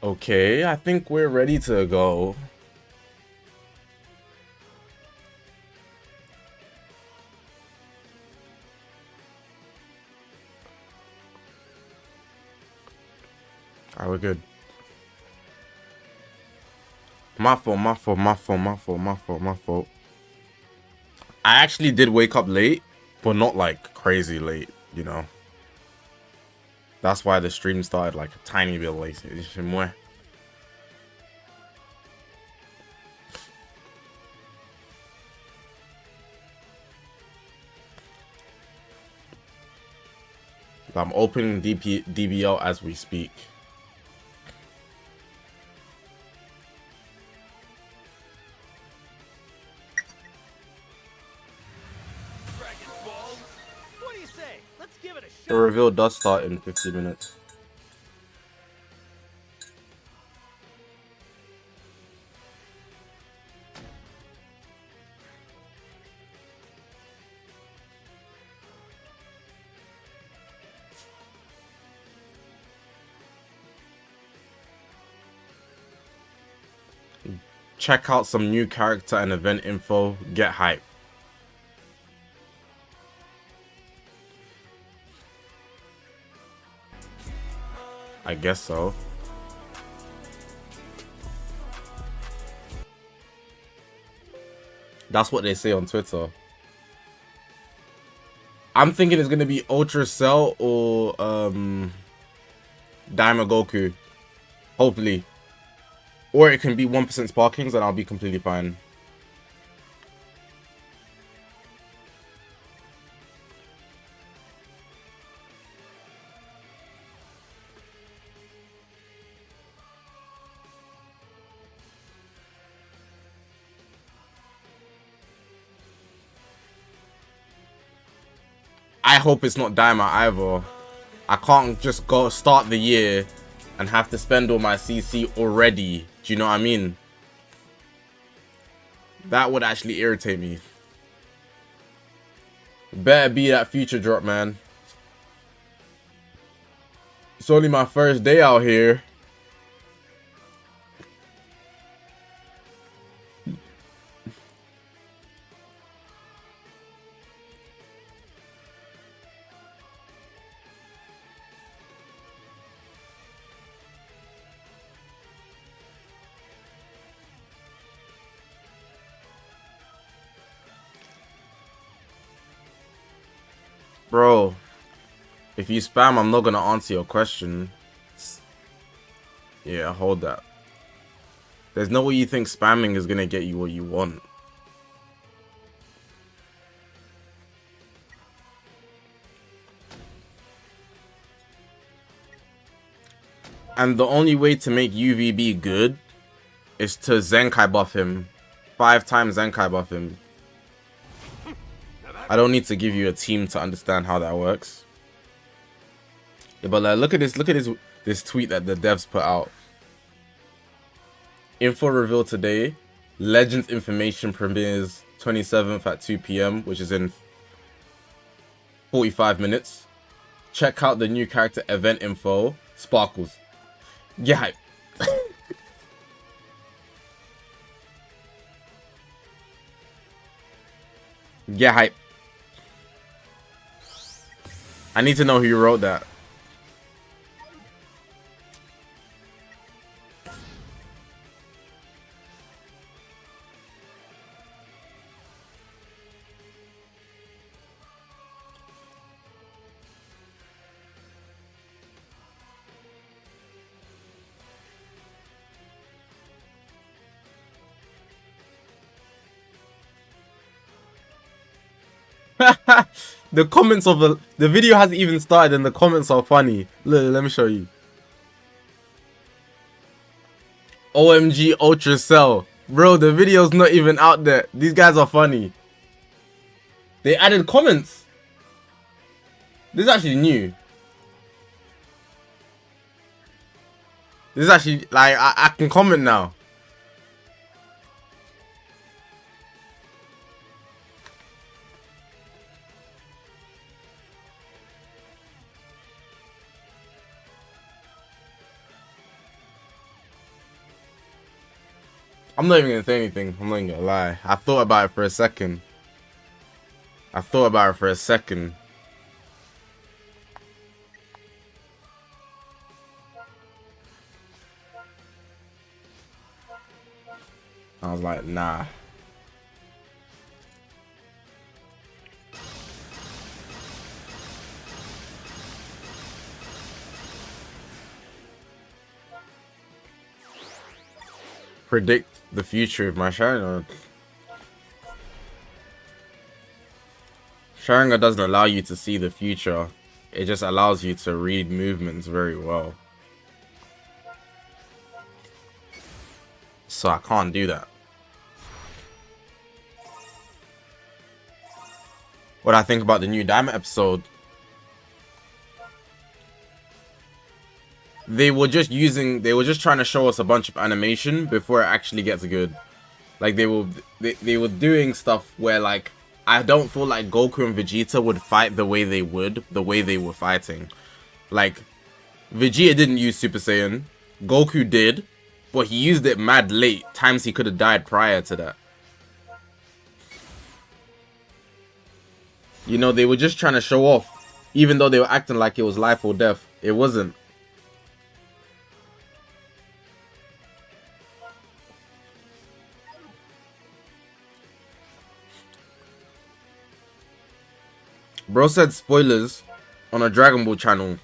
Okay, I think we're ready to go. Alright, we're good. My fault. I actually did wake up late, but not like crazy late, you know. That's why the stream started like a tiny bit late. I'm opening DBL as we speak. What do you say? Let's give it a shot. The reveal does start in 50 minutes. Check out some new character and event info. Get hype. I guess so. That's what they say on Twitter. I'm thinking it's gonna be Ultra Cell or Diamond Goku. Hopefully. Or it can be 1% Sparkings and I'll be completely fine. I hope it's not Daima either. I can't just go start the year and have to spend all my CC already. Do you know what I mean? That would actually irritate me. Better be that future drop, man. It's only my first day out here. Bro, if you spam, I'm not gonna answer your question. Yeah, hold that. There's no way you think spamming is gonna get you what you want. And the only way to make UVB good is to Zenkai buff him. 5 times Zenkai buff him. I don't need to give you a team to understand how that works. Yeah, but like, look at this tweet that the devs put out. Info reveal today. Legends information premieres 27th at 2 PM, which is in 45 minutes. Check out the new character event info. Sparkles. Get hype. Get hype. I need to know who wrote that. The comments of the video hasn't even started and the comments are funny. Look, let me show you. OMG Ultra Cell. Bro, the video's not even out there. These guys are funny. They added comments. This is actually new. This is actually, like, I can comment now. I'm not even gonna say anything. I'm not even gonna lie. I thought about it for a second. I was like, nah. Predict the future of my Sharingan. Sharingan doesn't allow you to see the future. It just allows you to read movements very well. So I can't do that. What I think about the new Diamond episode. They were just trying to show us a bunch of animation before it actually gets good. Like they were doing stuff where like I don't feel like Goku and Vegeta would fight the way they were fighting. Like Vegeta didn't use Super Saiyan, Goku did, but he used it mad late. Times he could have died prior to that. You know, they were just trying to show off, even though they were acting like it was life or death. It wasn't. Bro said spoilers on a Dragon Ball channel.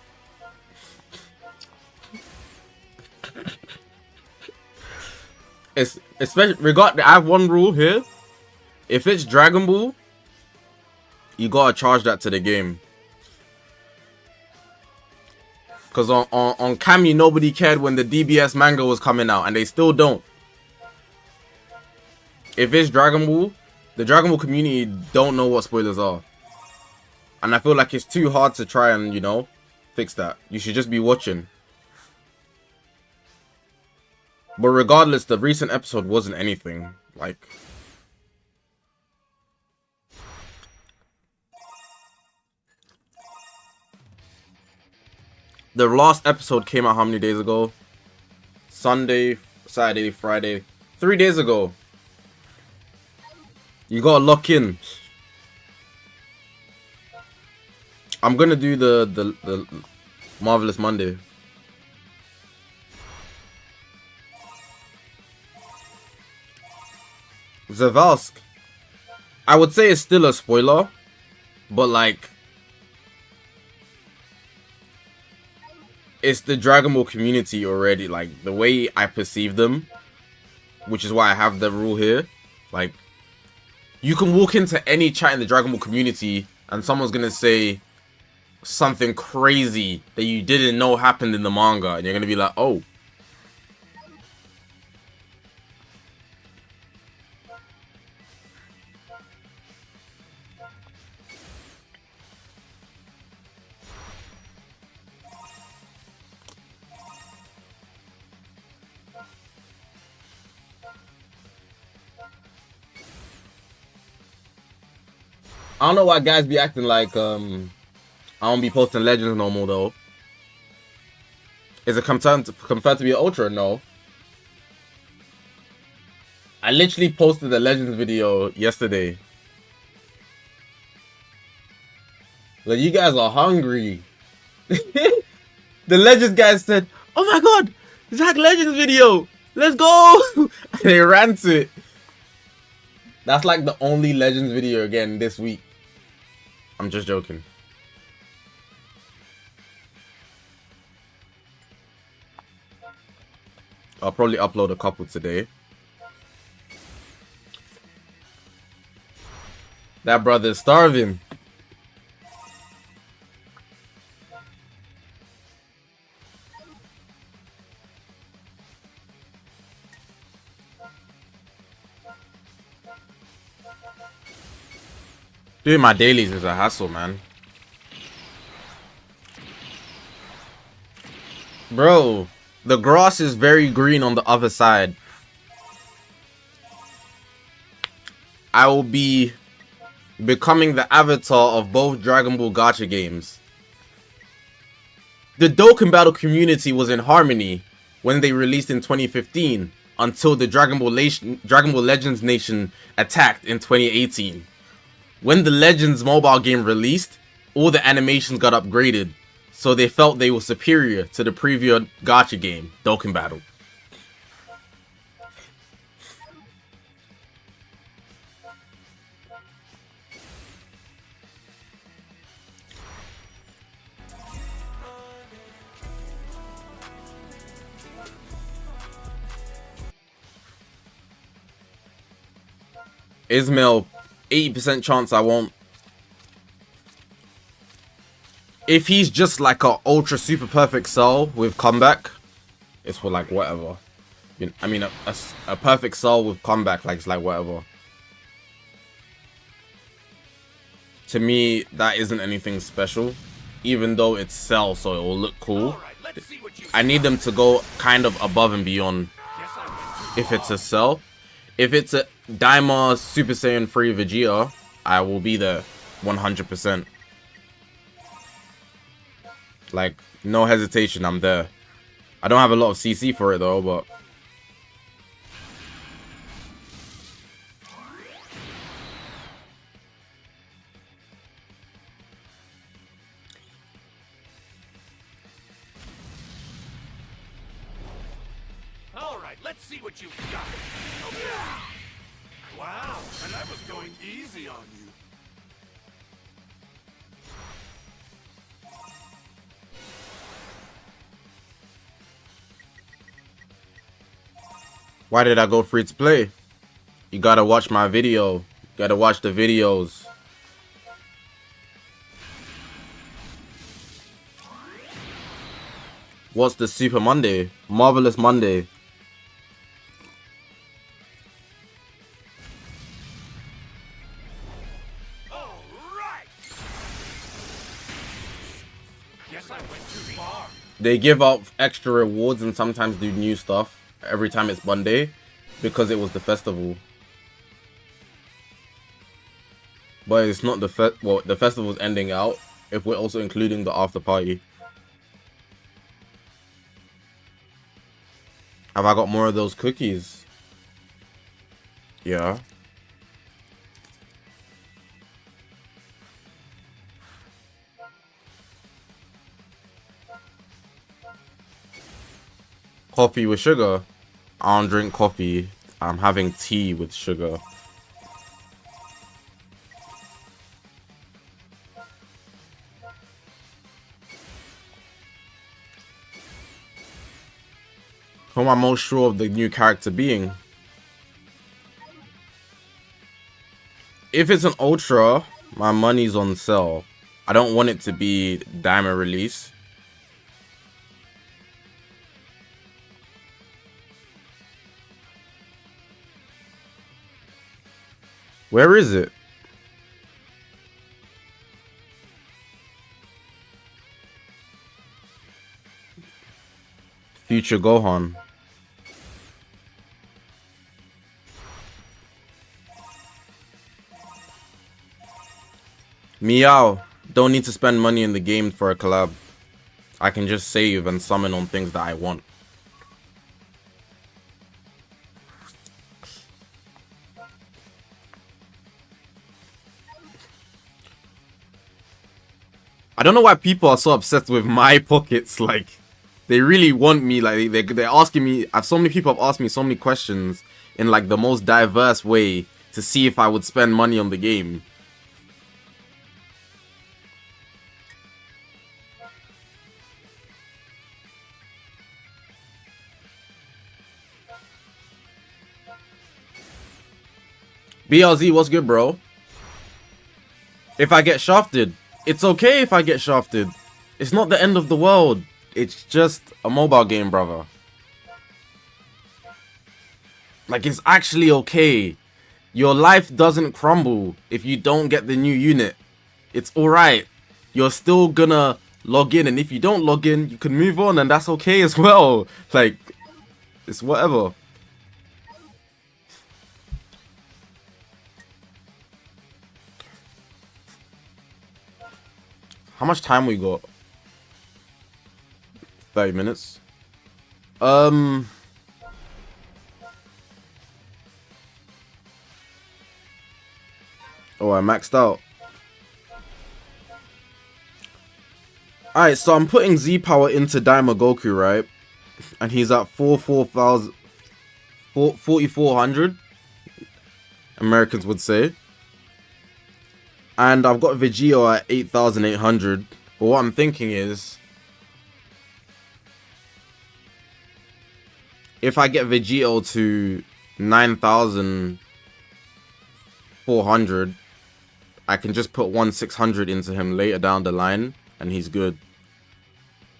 It's especially I have one rule here. If it's Dragon Ball, you gotta charge that to the game. Cause on Kami nobody cared when the DBS manga was coming out, and they still don't. If it's Dragon Ball, the Dragon Ball community don't know what spoilers are. And I feel like it's too hard to try and, you know, fix that. You should just be watching. But regardless, the recent episode wasn't anything. Like... The last episode came out how many days ago? Sunday, Saturday, Friday. 3 days ago. You gotta lock in. I'm gonna do the Marvelous Monday. Zavalsk. I would say it's still a spoiler, but like it's the Dragon Ball community already, like the way I perceive them, which is why I have the rule here. Like you can walk into any chat in the Dragon Ball community and someone's gonna say something crazy that you didn't know happened in the manga, and you're gonna be like, oh. I don't know why guys be acting like I don't be posting Legends no more though. Is it confirmed to be an Ultra? No. I literally posted the Legends video yesterday. Like, you guys are hungry. The Legends guys said, oh my god, Zach Legends video, let's go. And they ran to it. That's like the only Legends video again this week. I'm just joking. I'll probably upload a couple today. That brother's starving. Doing my dailies is a hassle, man. Bro, the grass is very green on the other side. I will be becoming the avatar of both Dragon Ball gacha games. The Dokkan Battle community was in harmony when they released in 2015. until the Dragon Ball Legends Nation attacked in 2018. When the Legends mobile game released, all the animations got upgraded, so they felt they were superior to the previous gacha game, Dokkan Battle. Ismail, 80% chance I won't. If he's just like a ultra super perfect cell with comeback, it's for like whatever. I mean, a perfect cell with comeback, like it's like whatever. To me, that isn't anything special, even though it's cell, so it will look cool. I need them to go kind of above and beyond. If it's a cell, if it's a Daima Super Saiyan 3 Vegeta, I will be there 100%. Like, no hesitation, I'm there. I don't have a lot of CC for it though, but... Alright, let's see what you've got. Wow, and I was going easy on you. Why did I go free to play? You gotta watch my video. You gotta watch the videos. What's the Super Monday? Marvelous Monday. They give out extra rewards and sometimes do new stuff every time it's Monday because it was the festival. But it's not the the festival's ending out if we're also including the after party. Have I got more of those cookies? Yeah. Coffee with sugar? I don't drink coffee. I'm having tea with sugar. Who am I most sure of the new character being? If it's an Ultra, my money's on sale. I don't want it to be Diamond release. Where is it? Future Gohan. Meow. Don't need to spend money in the game for a collab. I can just save and summon on things that I want. I don't know why people are so obsessed with my pockets. Like, they really want me. Like, they're asking me. So many people have asked me so many questions in like the most diverse way to see if I would spend money on the game. BLZ, what's good, bro? If I get shafted, it's okay if I get shafted. It's not the end of the world. It's just a mobile game, brother. Like, it's actually okay. Your life doesn't crumble if you don't get the new unit. It's alright. You're still gonna log in, and if you don't log in, you can move on, and that's okay as well. Like, it's whatever. How much time we got? 30 minutes. Oh, I maxed out. Alright, so I'm putting Z power into Daima Goku, right? And he's at 4,400, Americans would say. And I've got Vegito at 8,800. But what I'm thinking is, if I get Vegito to 9,400, I can just put 1,600 into him later down the line, and he's good.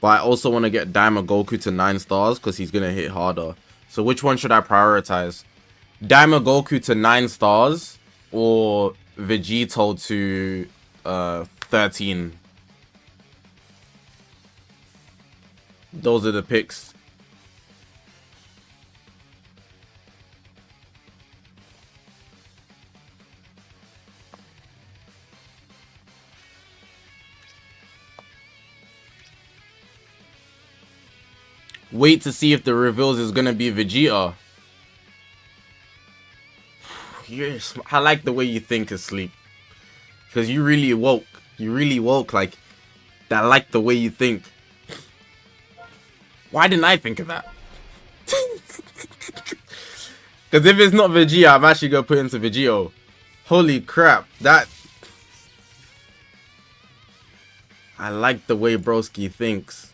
But I also want to get Daima Goku to 9 stars, because he's going to hit harder. So which one should I prioritize? Daima Goku to 9 stars, or Vegito to 13? Those are the picks. Wait to see if the reveals is gonna be Vegeta. Yes, I like the way you think, Asleep. Because you really woke. You really woke. Like, I like the way you think. Why didn't I think of that? Because if it's not Vegeta, I'm actually gonna put into Vegito. Holy crap, that... I like the way Broski thinks.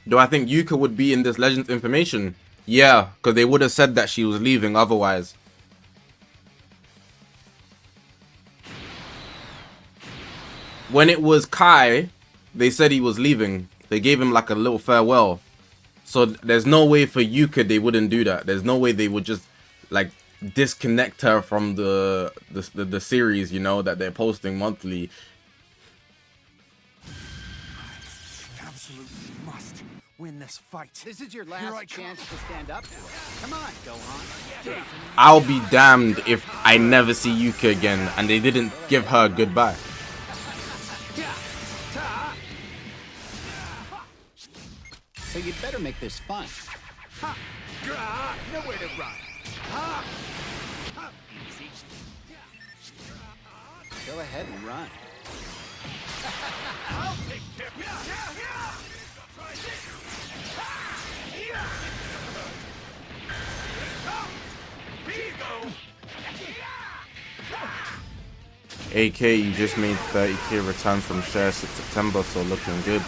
Do I think Yuka would be in this Legends information? Yeah, because they would have said that she was leaving otherwise. When it was Kai, they said he was leaving. They gave him like a little farewell. So there's no way for Yuka they wouldn't do that. There's no way they would just like disconnect her from the series, you know, that they're posting monthly. Absolutely must win this fight. This is your last chance to stand up to it. Come on, Gohan. I'll be damned if I never see Yuka again and they didn't give her a goodbye. So you'd better make this fun. Ha! Gah! Nowhere to run. Ha! Ha! Easy. Go ahead and run. I'll take care of you. Try this. Here you go. AK, you just made 30k return from shares since September, so looking good.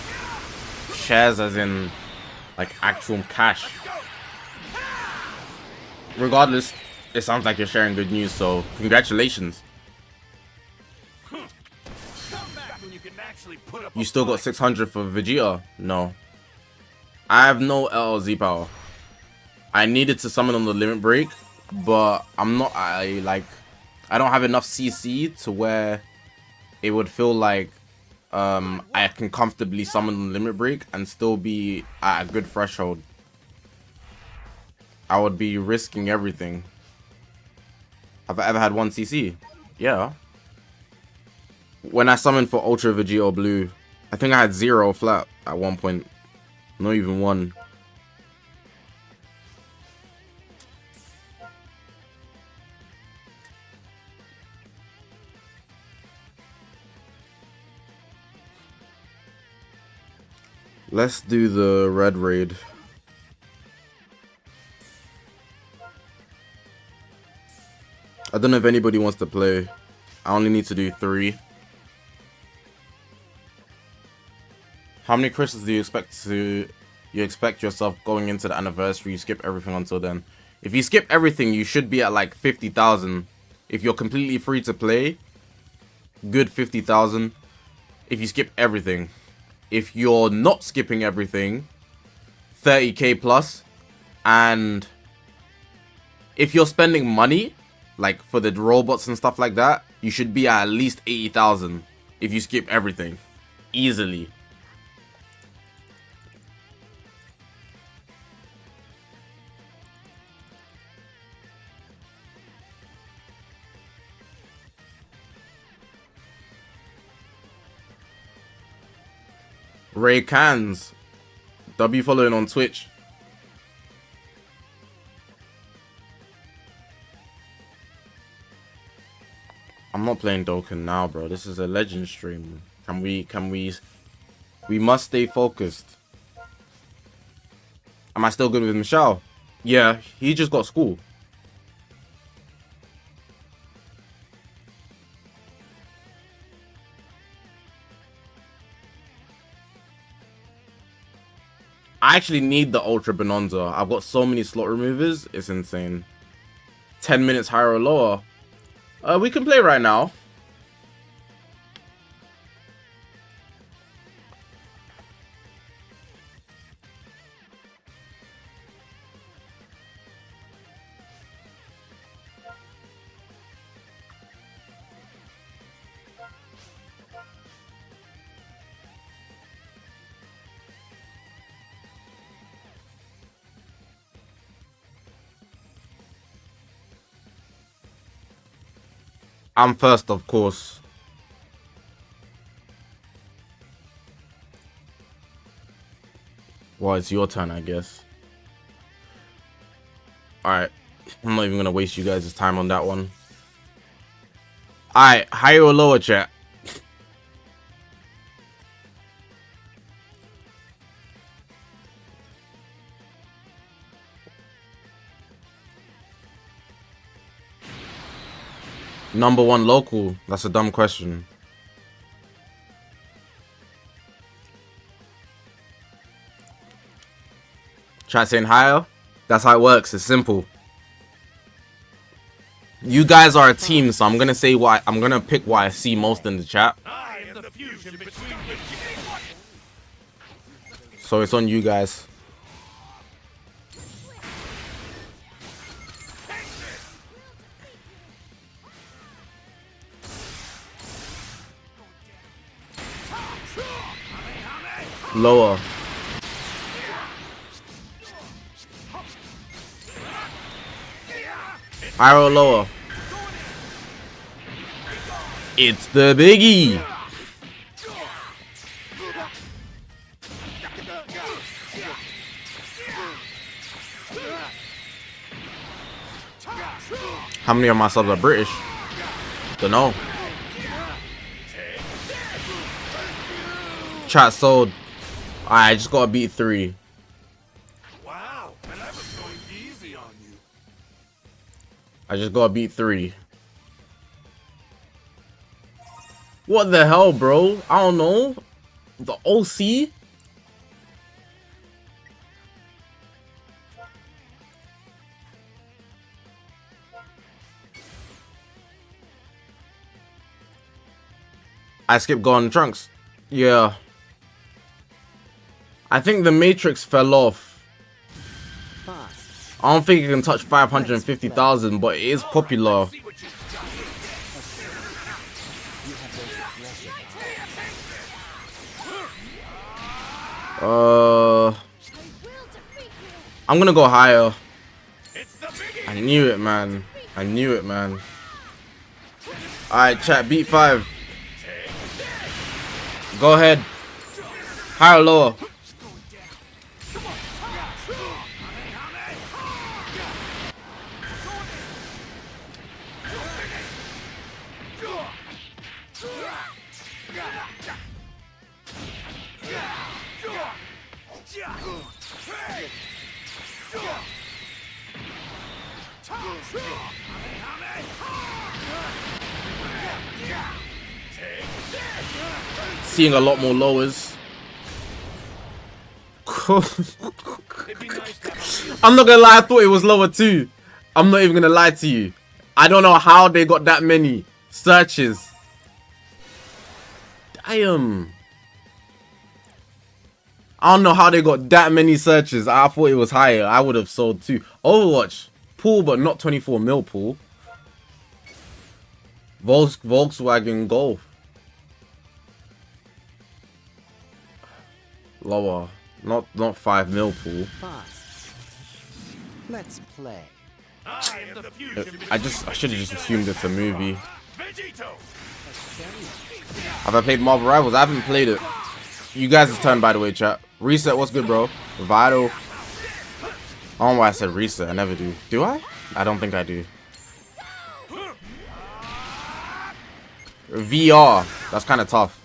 Shares as in like actual cash. Regardless, it sounds like you're sharing good news, so congratulations. You still got 600 for Vegeta? No. I have no LLZ power. I needed to summon on the limit break, but I don't have enough CC to where it would feel like I can comfortably summon on the limit break and still be at a good threshold. I would be risking everything. Have I ever had 1 CC? Yeah. When I summoned for Ultra Vegeta Blue, I think I had 0 flat at one point. Not even 1. Let's do the red raid. I don't know if anybody wants to play. I only need to do 3. How many crystals do you expect yourself going into the anniversary? You skip everything until then. If you skip everything, you should be at like 50,000. If you're completely free to play, good 50,000. If you skip everything. If you're not skipping everything, 30k plus. And if you're spending money, like for the robots and stuff like that, you should be at least 80,000 if you skip everything. Easily. Ray Cans. W following on Twitch. I'm not playing Dokkan now, bro. This is a legend stream. We must stay focused. Am I still good with Michelle? Yeah, he just got school. I actually need the Ultra Bonanza. I've got so many slot removers. It's insane. 10 minutes higher or lower. We can play right now. I'm first, of course. Well, it's your turn, I guess. Alright. I'm not even gonna waste you guys' time on that one. Alright, higher or lower, chat? Number one local. That's a dumb question. Chat saying higher? That's how it works. It's simple. You guys are a team, so I'm gonna say what I'm gonna pick what I see most in the chat. I am the fusion between So it's on you guys. Lower. Higher or lower? It's the biggie. How many of my subs are British? Don't know. Chat sold. I just gotta beat 3. Wow, and I was going easy on you. I just gotta beat 3. What the hell, bro? I don't know. The OC? I skipped Golden Trunks. Yeah. I think the Matrix fell off. I don't think it can touch 550,000, but it is popular. I'm gonna go higher. I knew it, man. I knew it, man. Alright, chat, beat 5. Go ahead. Higher or lower? Seeing a lot more lowers. I'm not gonna lie, I thought it was lower too. I'm not even gonna lie to you. I don't know how they got that many searches. Damn. I don't know how they got that many searches. I thought it was higher. I would have sold too. Overwatch. Pool, but not 24 mil pool. Volkswagen Golf. Lower. Not 5 mil pool. Let's play. I should have just assumed it's a movie. Have I played Marvel Rivals? I haven't played it. You guys' turn, by the way, chat. Reset, what's good, bro? Vital. I don't know why I said reset. I never do. Do I? I don't think I do. VR. That's kind of tough.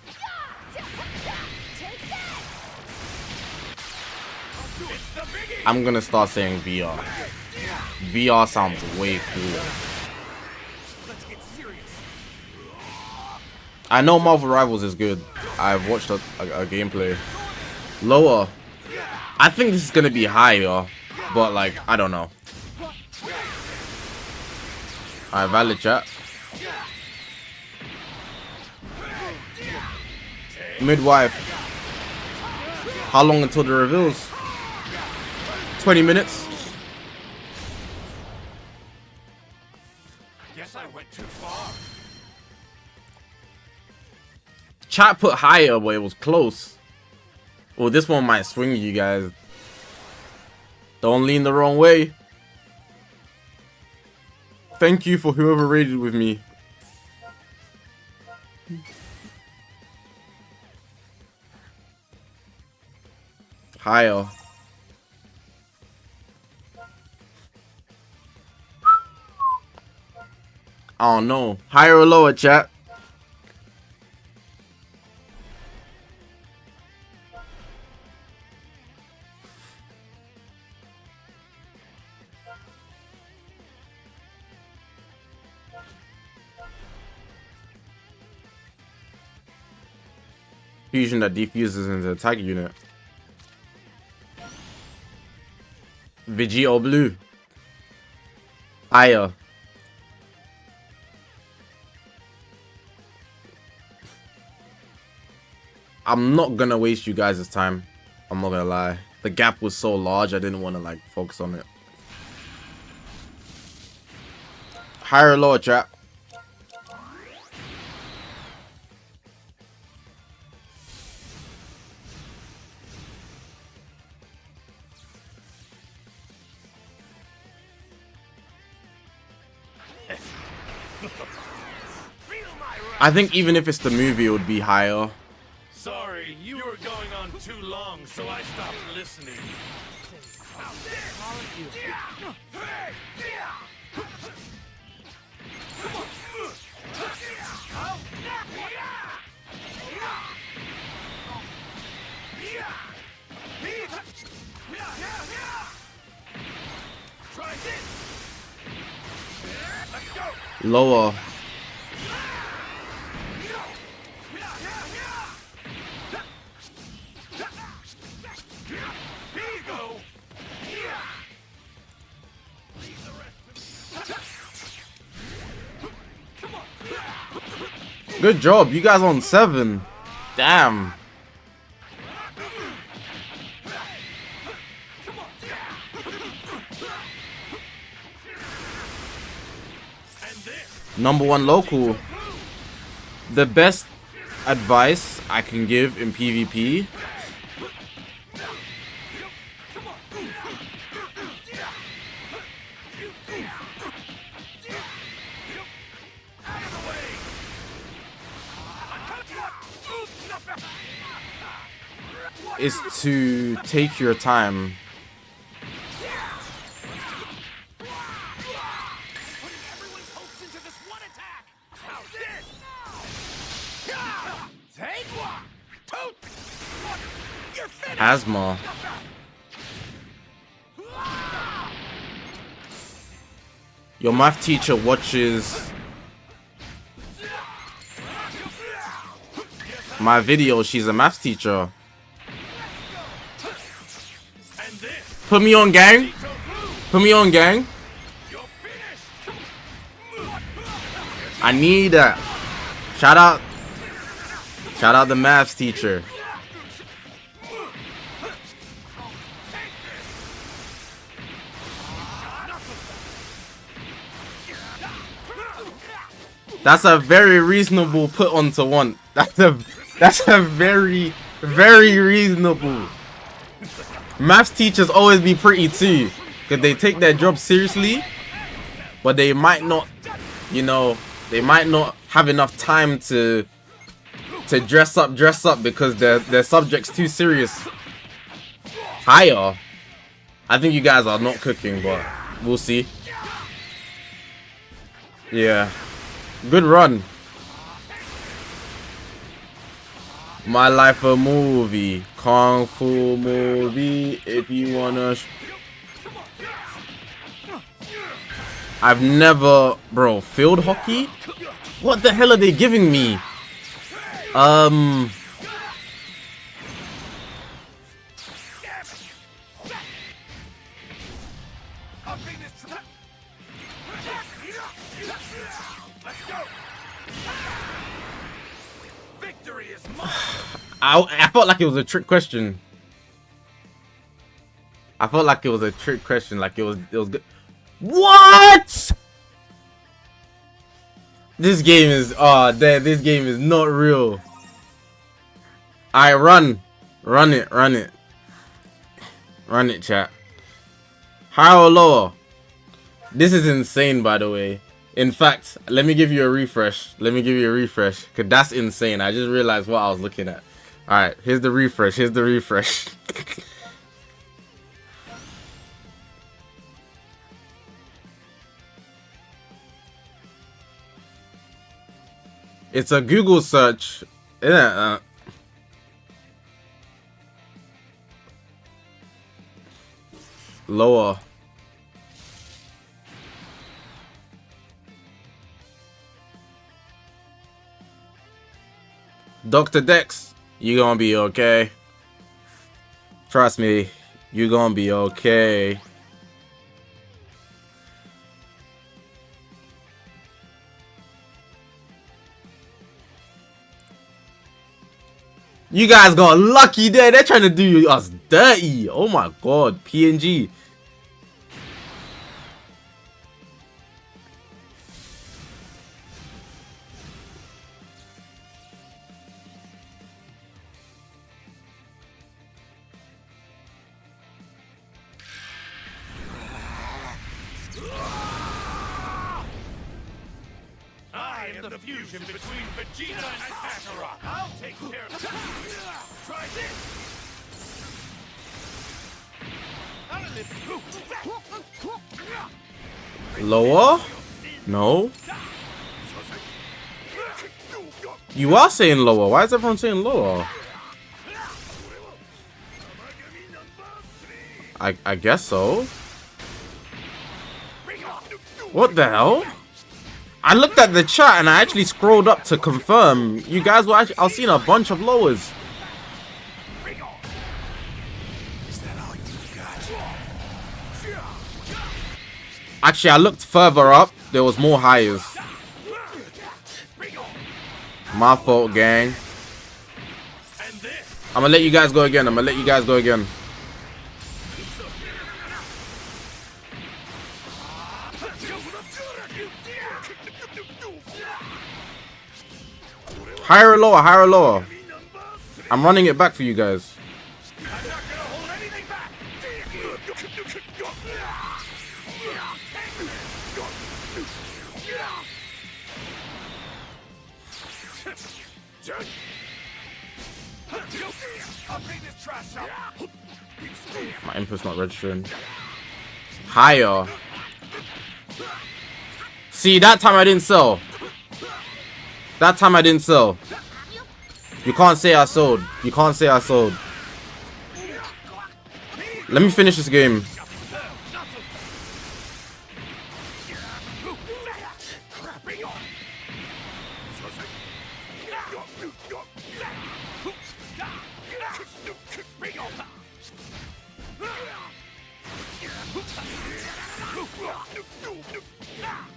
I'm gonna start saying VR. VR sounds way cooler. I know Marvel Rivals is good. I've watched a gameplay. Lower. I think this is gonna be higher, but like I don't know. Alright, valid chat. Midwife. How long until the reveals? 20 minutes. Guess I went too far. Chat put higher, but it was close. Well, this one might swing you guys. Don't lean the wrong way. Thank you for whoever raided with me. Higher. I don't know. Higher or lower, chat? Fusion that defuses into attack unit. Vegito blue. Higher. I'm not gonna waste you guys' time. I'm not gonna lie. The gap was so large, I didn't want to like focus on it. Higher or lower, chat? I think even if it's the movie, it would be higher. Sorry, you were going on too long, so I stopped listening. Try this. Let's go. Lower. Good job, you guys on 7. Damn. #1 local. The best advice I can give in PvP is to take your time. Asthma. Your math teacher watches my video. She's a math teacher. Put me on, gang. Put me on, gang. I need that. Shout out the maths teacher. That's a very reasonable put onto one. That's a very, very reasonable. Maths teachers always be pretty too, because they take their job seriously, but they might not, you know, they might not have enough time to to dress up because their subject's too serious. Higher. I think you guys are not cooking, but we'll see. Yeah. Good run. My life a movie. Kung Fu movie. If you wanna... I've never... Bro, field hockey? What the hell are they giving me? I felt like it was a trick question. I felt like it was a trick question. Like it was good. What? This game is this game is not real. Alright, run it, chat. Higher or lower? This is insane, by the way. In fact, let me give you a refresh. Cause that's insane. I just realized what I was looking at. Alright, here's the refresh. It's a Google search. Yeah. Lower. Dr. Dex, you gonna be okay. Trust me, you gonna be okay. You guys got lucky there. They're trying to do us dirty. Oh my god, PNG. I am the fusion between Vegeta and Kakarot. I'll take care of it. Try this. Lower? No. You are saying lower. Why is everyone saying lower? I guess so. What the hell? I looked at the chat and I actually scrolled up to confirm. You guys were actually, I was seeing a bunch of lowers. Actually, I looked further up. There was more highs. My fault, gang. I'm gonna let you guys go again. Higher or lower? I'm running it back for you guys. My input's not registering. Higher. See, that time I didn't sell. You can't say I sold. Let me finish this game.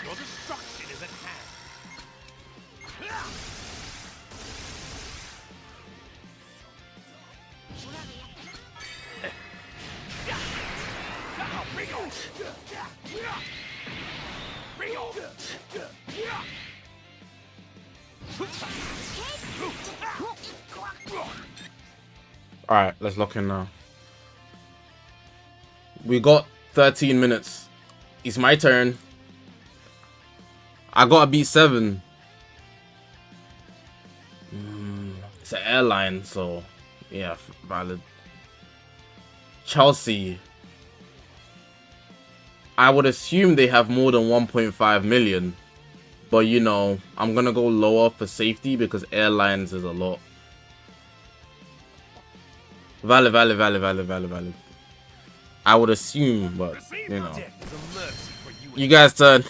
Your destruction is at hand. Alright, let's lock in now. We got 13 minutes. It's my turn. I gotta beat 7. It's an airline, so yeah, valid. Chelsea. I would assume they have more than 1.5 million. But, you know, I'm going to go lower for safety because airlines is a lot. Valid. I would assume, but, you know. You guys turn.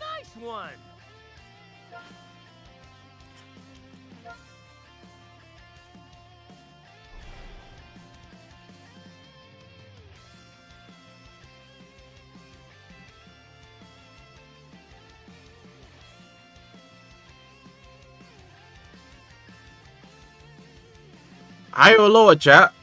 Nice one. Higher or lower, chat?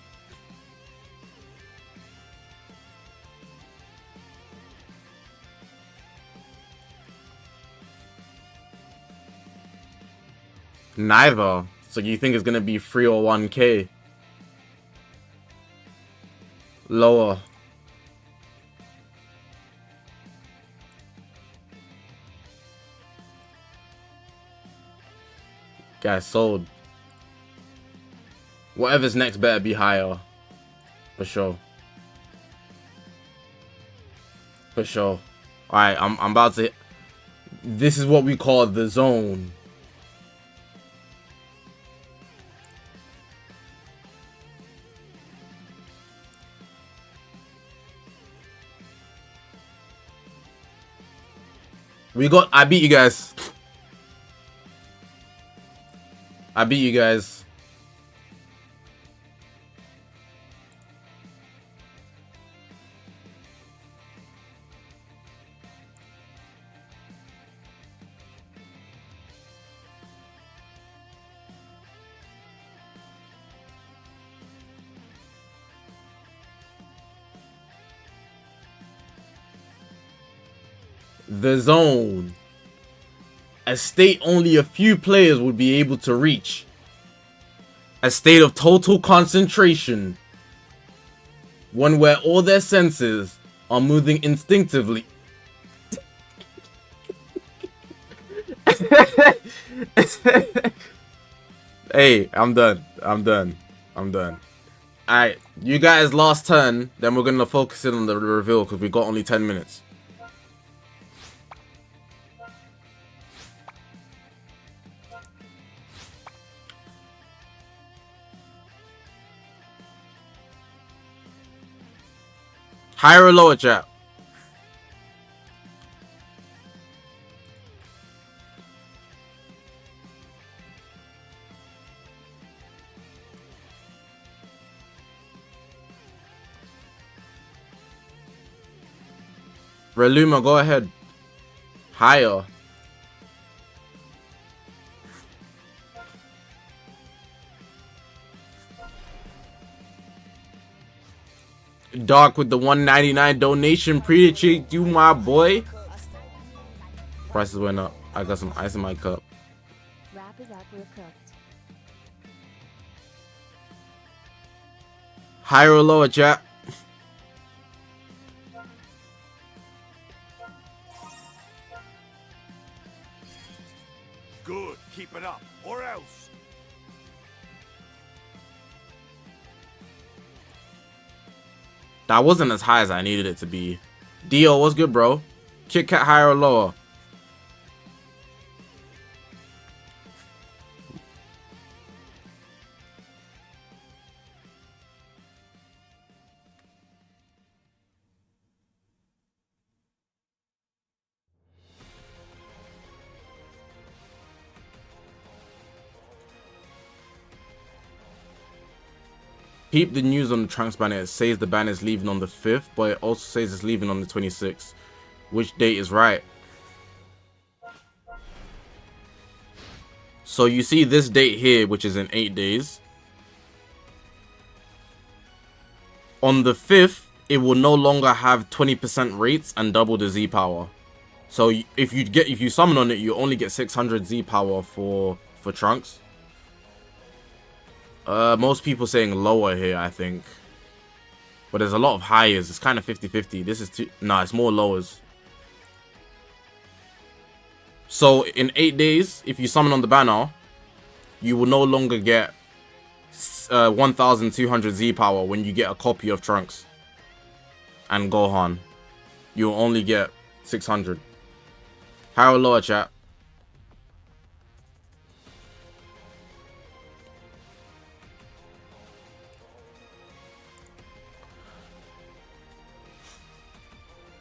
Neither. So you think it's gonna be 3 or 1K? Lower. Guys, sold. Whatever's next better be higher. For sure. For sure. Alright, I'm about to... This is what we call the zone. I beat you guys. I beat you guys. The zone. A state only a few players would be able to reach. A state of total concentration. One where all their senses are moving instinctively. Hey, I'm done. Alright, you guys last turn, then we're gonna focus in on the reveal because we got only 10 minutes. Higher or lower, chat? Reluma, go ahead. Higher. Dark with the $1.99 donation. Appreciate you, my boy. Prices went up. I got some ice in my cup. Wrap it up, we're cooked. Higher or lower, chat? Good. Keep it up, or else. That wasn't as high as I needed it to be. Dio, what's good, bro? Kit Kat higher or lower? Peep the news on the Trunks banner. It says the banner is leaving on the 5th, but it also says it's leaving on the 26th. Which date is right? So you see this date here, which is in 8 days. On the 5th, it will no longer have 20% rates and double the Z power. So if you summon on it, you only get 600 Z power for Trunks. Most people saying lower here, I think. But there's a lot of highers. It's kind of 50-50. This is too... Nah, it's more lowers. So, in 8 days, if you summon on the banner, you will no longer get 1,200 Z power when you get a copy of Trunks and Gohan. You'll only get 600. Higher or lower, chat?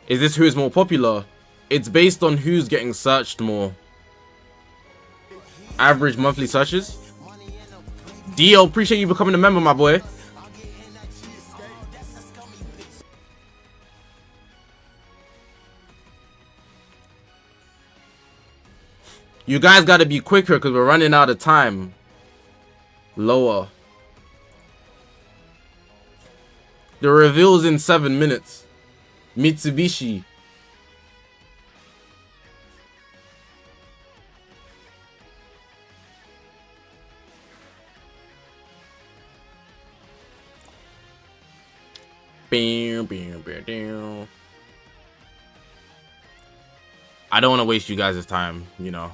Is this who's more popular? It's based on who's getting searched more. Average monthly searches. Dio, appreciate you becoming a member, my boy. You guys gotta be quicker because we're running out of time. Lower. The reveal's in 7 minutes. Mitsubishi. I don't want to waste you guys' time, you know.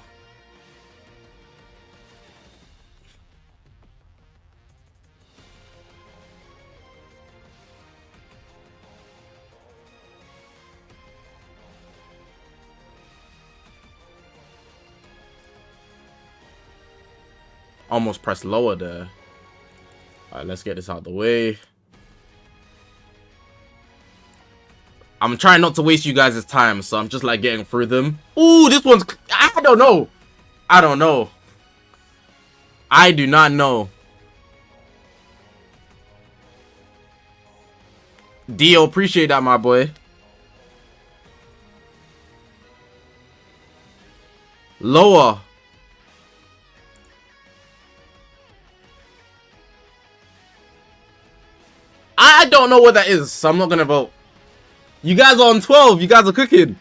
Almost pressed lower there. Alright, let's get this out of the way. I'm trying not to waste you guys' time, so I'm just like getting through them. Ooh, this one's... I don't know. I don't know. I do not know. Dio, appreciate that, my boy. Lower. I don't know what that is, so I'm not gonna vote. You guys are on 12. You guys are cooking.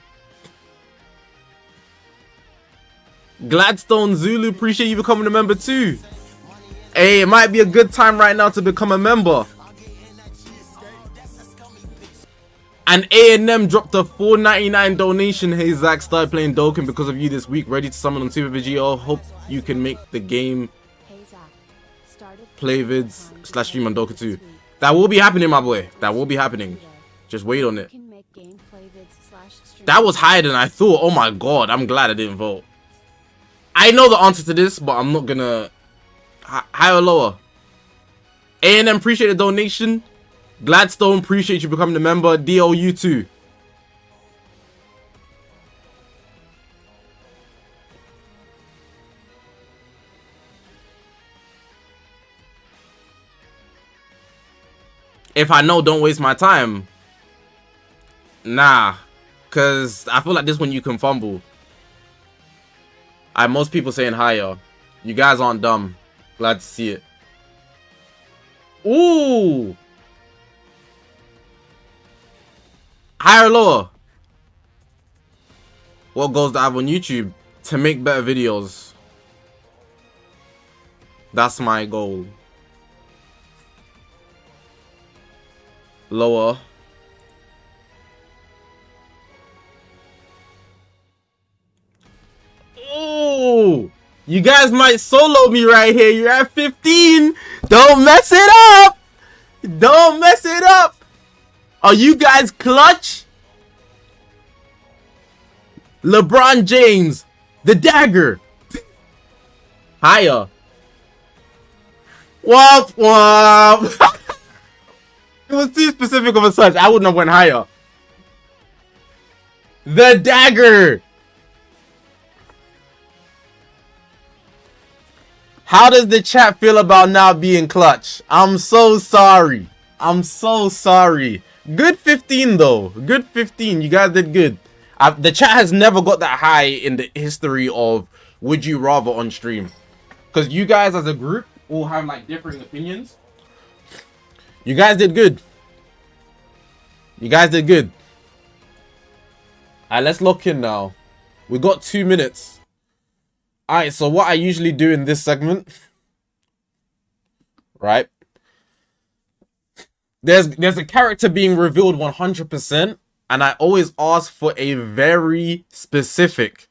Gladstone Zulu, appreciate you becoming a member too. Hey, it might be a good time right now to become a member. And A&M dropped a $4.99 donation. Hey Zach, started playing Dokkan because of you this week. Ready to summon on Super Vegito. Hope you can make the game. Hey Zach, started Play vids / stream on Dokkan 2. That will be happening, my boy. That will be happening. Just wait on it. That was higher than I thought. Oh my god, I'm glad I didn't vote. I know the answer to this, but I'm not gonna... Higher or lower? A&M, appreciate the donation. Gladstone, appreciate you becoming a member. DO, you too. If I know, don't waste my time. Nah. Because I feel like this one you can fumble. Most people saying higher. You guys aren't dumb. Glad to see it. Ooh. Higher or lower? What goals do I have on YouTube? To make better videos. That's my goal. Lower. Ooh, you guys might solo me right here. You're at 15. Don't mess it up. Don't mess it up. Are you guys clutch? LeBron James, the dagger. Higher. Womp womp. It was too specific of a search. I wouldn't have went higher. The dagger. How does the chat feel about now being clutch? I'm so sorry. I'm so sorry. Good 15 though. Good 15. You guys did good. The chat has never got that high in the history of Would You Rather on stream. Because you guys as a group all have like differing opinions. You guys did good. You guys did good. Alright, let's lock in now. We got 2 minutes. Alright, so what I usually do in this segment. right? There's a character being revealed 100%, and I always ask for a very specific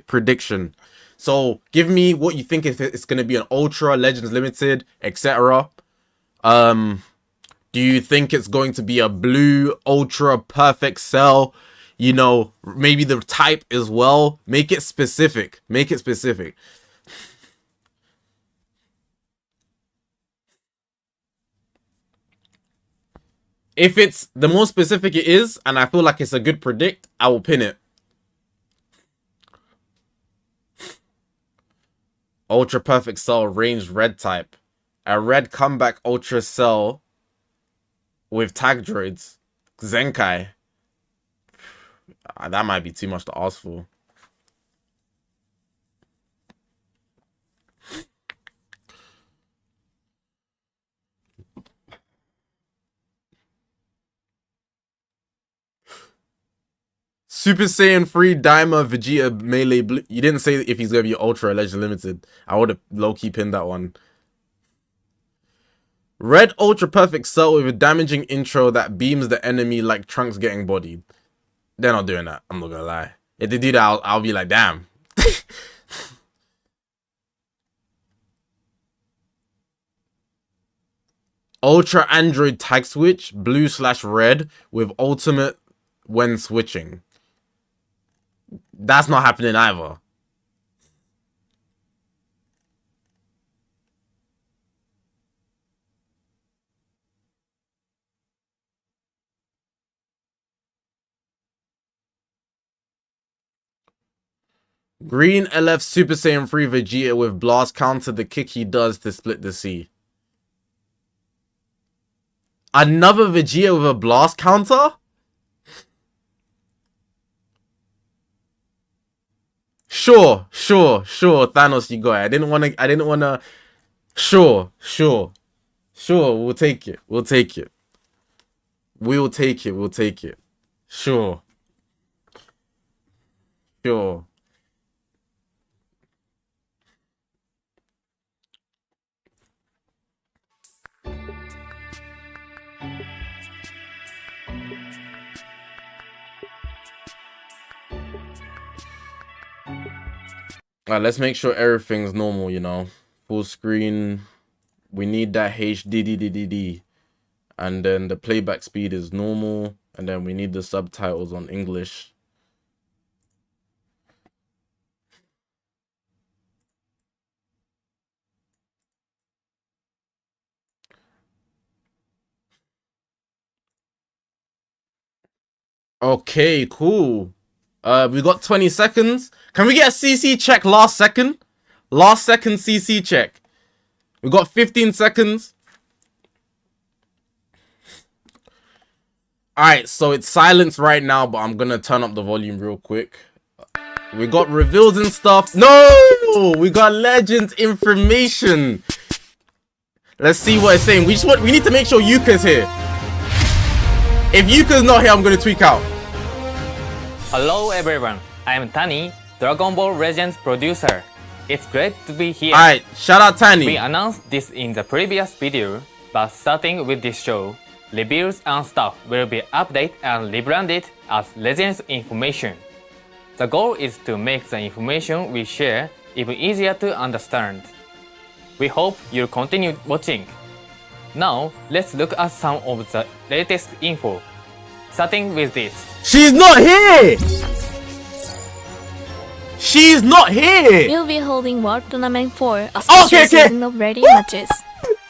prediction. So give me what you think if it's going to be an Ultra, Legends Limited, etc. Do you think it's going to be a blue, Ultra, Perfect Cell? You know, maybe the type as well. Make it specific. Make it specific. If it's the more specific it is, and I feel like it's a good predict, I will pin it. Ultra Perfect Cell ranged red type. A red comeback Ultra Cell with tag droids. Zenkai. That might be too much to ask for. Super Saiyan 3 Daima Vegeta Melee Blue. You didn't say if he's going to be Ultra or Legend Limited. I would have low-key pinned that one. Red Ultra Perfect Cell with a damaging intro that beams the enemy like Trunks getting bodied. They're not doing that. I'm not going to lie. If they do that, I'll be like, damn. Ultra Android tag switch, blue/red with ultimate when switching. That's not happening either. Green LF Super Saiyan 3 Vegeta with blast counter the kick he does to split the sea. Another Vegeta with a blast counter? Sure, Thanos, you got it. I didn't wanna. Sure. We'll take it. Sure. Alright, let's make sure everything's normal, you know. Full screen. We need that HDDDD. And then the playback speed is normal. And then we need the subtitles on English. Okay, cool. We got 20 seconds. Can we get a CC check last second? Last second CC check. We got 15 seconds. Alright, so it's silence right now, but I'm gonna turn up the volume real quick. We got reveals and stuff. No! We got Legends information. Let's see what it's saying. We need to make sure Yuka's here. If Yuka's not here, I'm gonna tweak out. Hello everyone, I'm Tani, Dragon Ball Legends producer. It's great to be here. Alright, shout out Tani. We announced this in the previous video, but starting with this show, reviews and stuff will be updated and rebranded as Legends information. The goal is to make the information we share even easier to understand. We hope you'll continue watching. Now, let's look at some of the latest info. Starting with this. She's not here! She's not here! We'll be holding World Tournament 4, a special season of ready matches.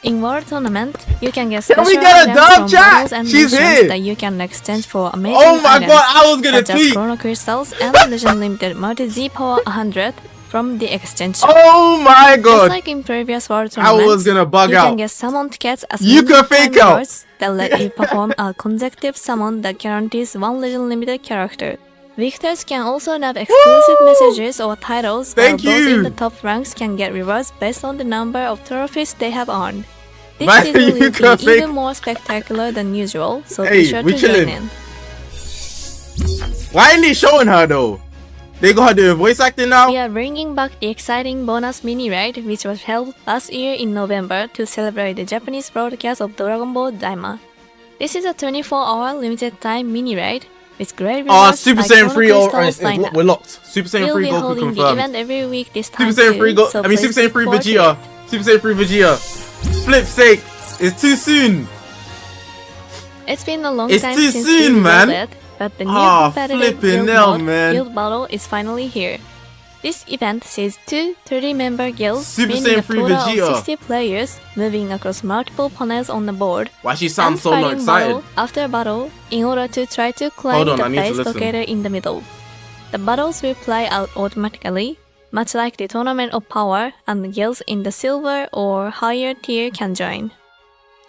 In World Tournament, you can get special items from models and missions that you can exchange for amazing items, I was gonna such as Chrono Crystals and Legend Limited Multi Z Power 100 from the exchange shop. Oh my god! Just like in previous World Tournaments, I was gonna bug out. You can get summon tickets as fake out that let you perform a consecutive summon that guarantees one Legend Limited character. Victors can also have exclusive messages or titles, while those in the top ranks can get rewards based on the number of trophies they have earned. This season will be even more spectacular than usual, so be sure to join in. Why ain't he showing her though? They got her doing voice acting now. We are bringing back the exciting bonus mini raid, which was held last year in November to celebrate the Japanese broadcast of Dragon Ball Daima. This is a 24-hour limited time mini raid with great rewards. Super like Saiyan 3 Chrono we're locked. Super Saiyan We'll 3 be Goku holding the confirmed. event every week this time Super Saiyan 3 too, so Super Saiyan 3 please look Vegeta. forward to Super Saiyan 3 Vegeta. Flip's sake, it's too soon. it. It's been a long It's time too since soon, we man. revealed it, but the new Ah, competitive flipping guild hell, mode, man. Guild Battle, is finally here. This event sees two 30-member guilds, Super meaning Saiyan a 3 total Vegeta. of 60 players, moving across multiple panels on the board. Why she sounds and so not fighting excited? battle after battle in order to try to climb Hold on, the I need to base listen. located in the middle. The battles will play out automatically, much like the Tournament of Power, and the guilds in the silver or higher tier can join.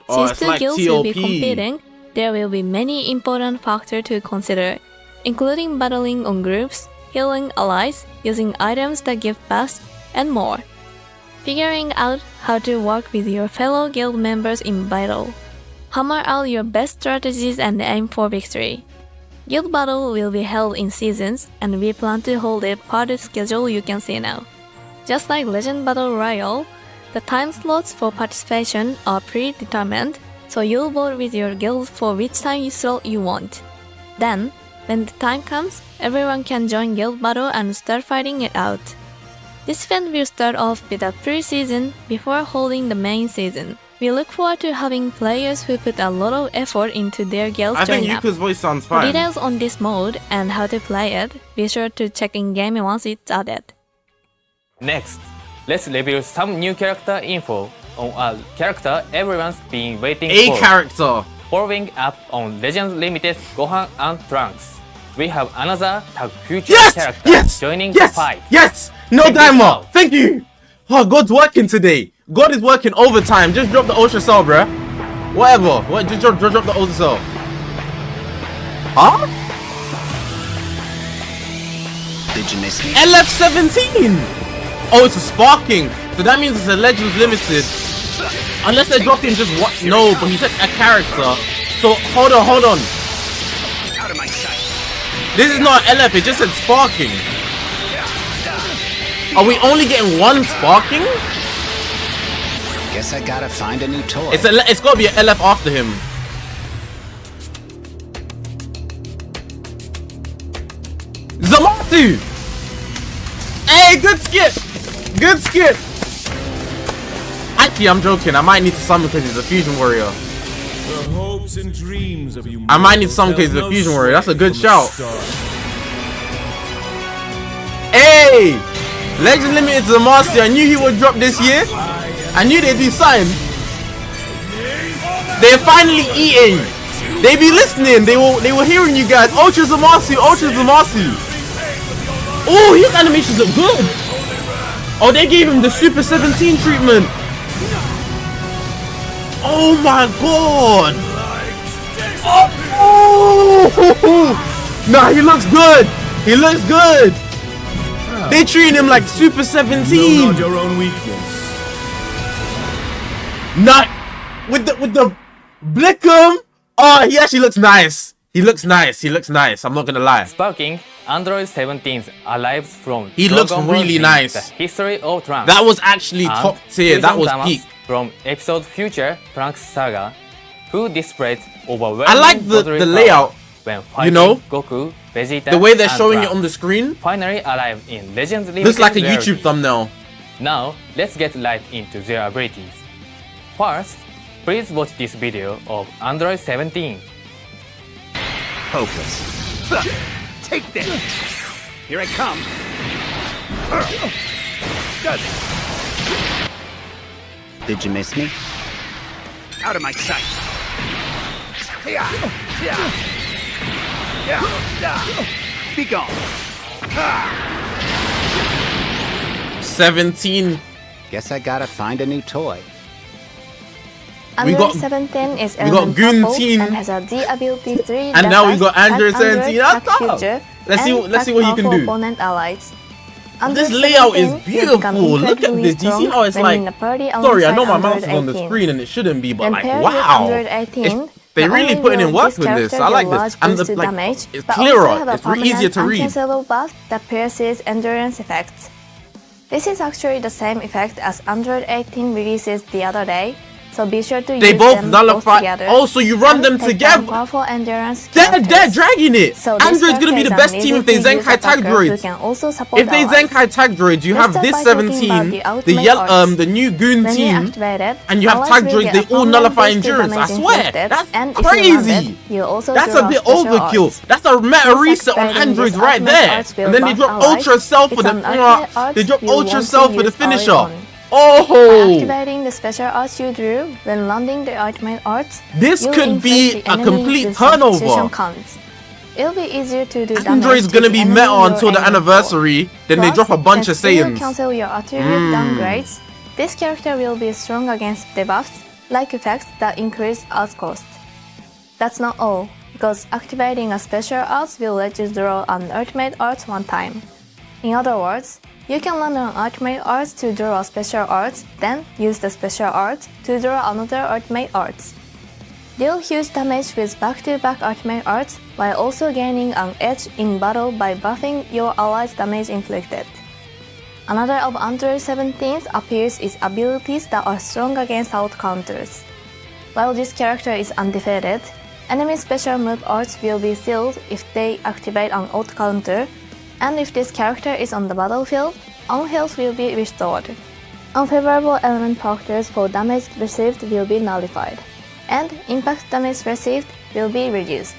Oh, Since it's two like guilds will be TOP. competing, there will be many important factors to consider, including battling on groups, healing allies, using items that give boosts, and more. Figuring out how to work with your fellow guild members in battle. Hammer out your best strategies and aim for victory. Guild Battle will be held in seasons, and we plan to hold it per the schedule you can see now. Just like Legend Battle Royale, the time slots for participation are predetermined, so you'll vote with your guild for which time slot you want. Then, when the time comes, everyone can join Guild Battle and start fighting it out. This event will start off with a pre-season before holding the main season. We look forward to having players who put a lot of effort into their guilds I think join up. Yuka's voice sounds For fine. details on this mode and how to play it, be sure to check in-game once it's added. Next, let's review some new character info on a character everyone's been waiting A for. character. Following up on Legends Limited Gohan and Trunks, we have another Tag Future Yes! character Yes! joining Yes! the fight. Yes! No Check this timer! out. Thank you! Oh, God's working today. God is working overtime. Just drop the Ultra Cell, bruh. Whatever. What? Just drop the Ultra Cell. Huh? Did you miss me? LF17! Oh, it's a sparking. So that means it's a Legends Limited. Unless they're dropping just what? No, but he said a character. So, hold on. Out of my sight. This is not LF, it just said sparking. Are we only getting one sparking? Guess I gotta find a new toy. It's gotta be an LF after him. Zamasu! Hey, good skip! Good skip! Actually, I'm joking. I might need to summon because he's a fusion warrior. The hopes and dreams of you I might need to summon because he's a fusion warrior. That's a good shout. Hey! Legend Limited to the Master. I knew he would drop this year. I knew they'd do something. They're finally eating. They be listening. They were hearing you guys. Ultra Zamasu, Ultra Zamasu. Oh, his animations look good. Oh, they gave him the Super 17 treatment. Oh my god. Oh. Nah, he looks good. He looks good. They treating him like Super 17. Know not your own weakness. Not with the Blickum. Oh, he actually looks nice. He looks nice. I'm not gonna lie. Sparking, Android 17 arrives from He looks Dragon Ball really Z, nice. The history of Trunks. That was actually and top tier. That Fusion was Damas peak. From episode Future Trunks Saga, who displayed overwhelming I like the bodily layout. power when fighting You know? Goku, Vegeta, The way they're and showing it Trunks. on the screen Finally arrived in Legends Limited looks like a rarity. YouTube thumbnail. Now, let's get right into their abilities. First, please watch this video of Android 17. Hopeless. Take this. Here I come. Does it? Did you miss me? Out of my sight. Be gone. 17. Guess I gotta find a new toy. We got- 17 is we got element Goon coupled Teen. and has a D ability 3 And now we that got does Android attack 17. attack That's up. future, Let's see and what he attack can powerful do. Opponent allies. This Android layout is 17 will become beautiful. Look at incredibly this. Do you see strong how it's when like? in a party Sorry, I know my alongside mouse is on the Android 18. screen and it shouldn't be, but When like, paired with wow. Android 18, They Not really only putting in will work this with this. character I like give this. large And boost the, to like, damage, it's but also clearer. have a It's easier to read. uncancelable buff that pierces endurance effects. This is actually the same effect as Android 18 releases the other day, so be sure to They use both them nullify. together. Also, you run and them take together. down powerful endurance They're characters. dragging it. So this Android's gonna be the character is best an team if they easy-to-use Zenkai tag attacker who droids. can also support If they allies. Zenkai tag droids, you Let's have start this by talking about 17, the the ultimate arts. the new goon When you team, activate it, and you have allies tag will droids. get They a all permanent nullify boost to endurance. I damage swear, inflicted, that's and if you land crazy. it, you also That's draw a bit special overkill. arts. That's a meta Since reset on activating androids these right ultimate there. arts will And then they buff drop allies, ultra self for it's the an ultimate art they drop you ultra want to self for the use early finisher. on. By Oh, activating the special arts you drew when landing the ultimate arts, this you'll could be inflict the a enemy complete with some turnover. precision counts. It'll be easier to do damage Android's to gonna the be enemy meta you're until the aiming for. anniversary. Then they Plus, drop a bunch of since you Saiyans. cancel your attribute downgrades, this character will be strong against debuffs, like effects that increase art cost. That's not all, because activating a special art will let you draw an ultimate art one time. In other words, you can land an ultimate art to draw a special art, then use the special art to draw another ultimate art. Deal huge damage with back-to-back ultimate arts while also gaining an edge in battle by buffing your allies' damage inflicted. Another of Android 17's appeals is abilities that are strong against out counters. While this character is undefeated, enemy special move arts will be sealed if they activate an out counter, and if this character is on the battlefield, all health will be restored. Unfavorable element factors for damage received will be nullified, and impact damage received will be reduced.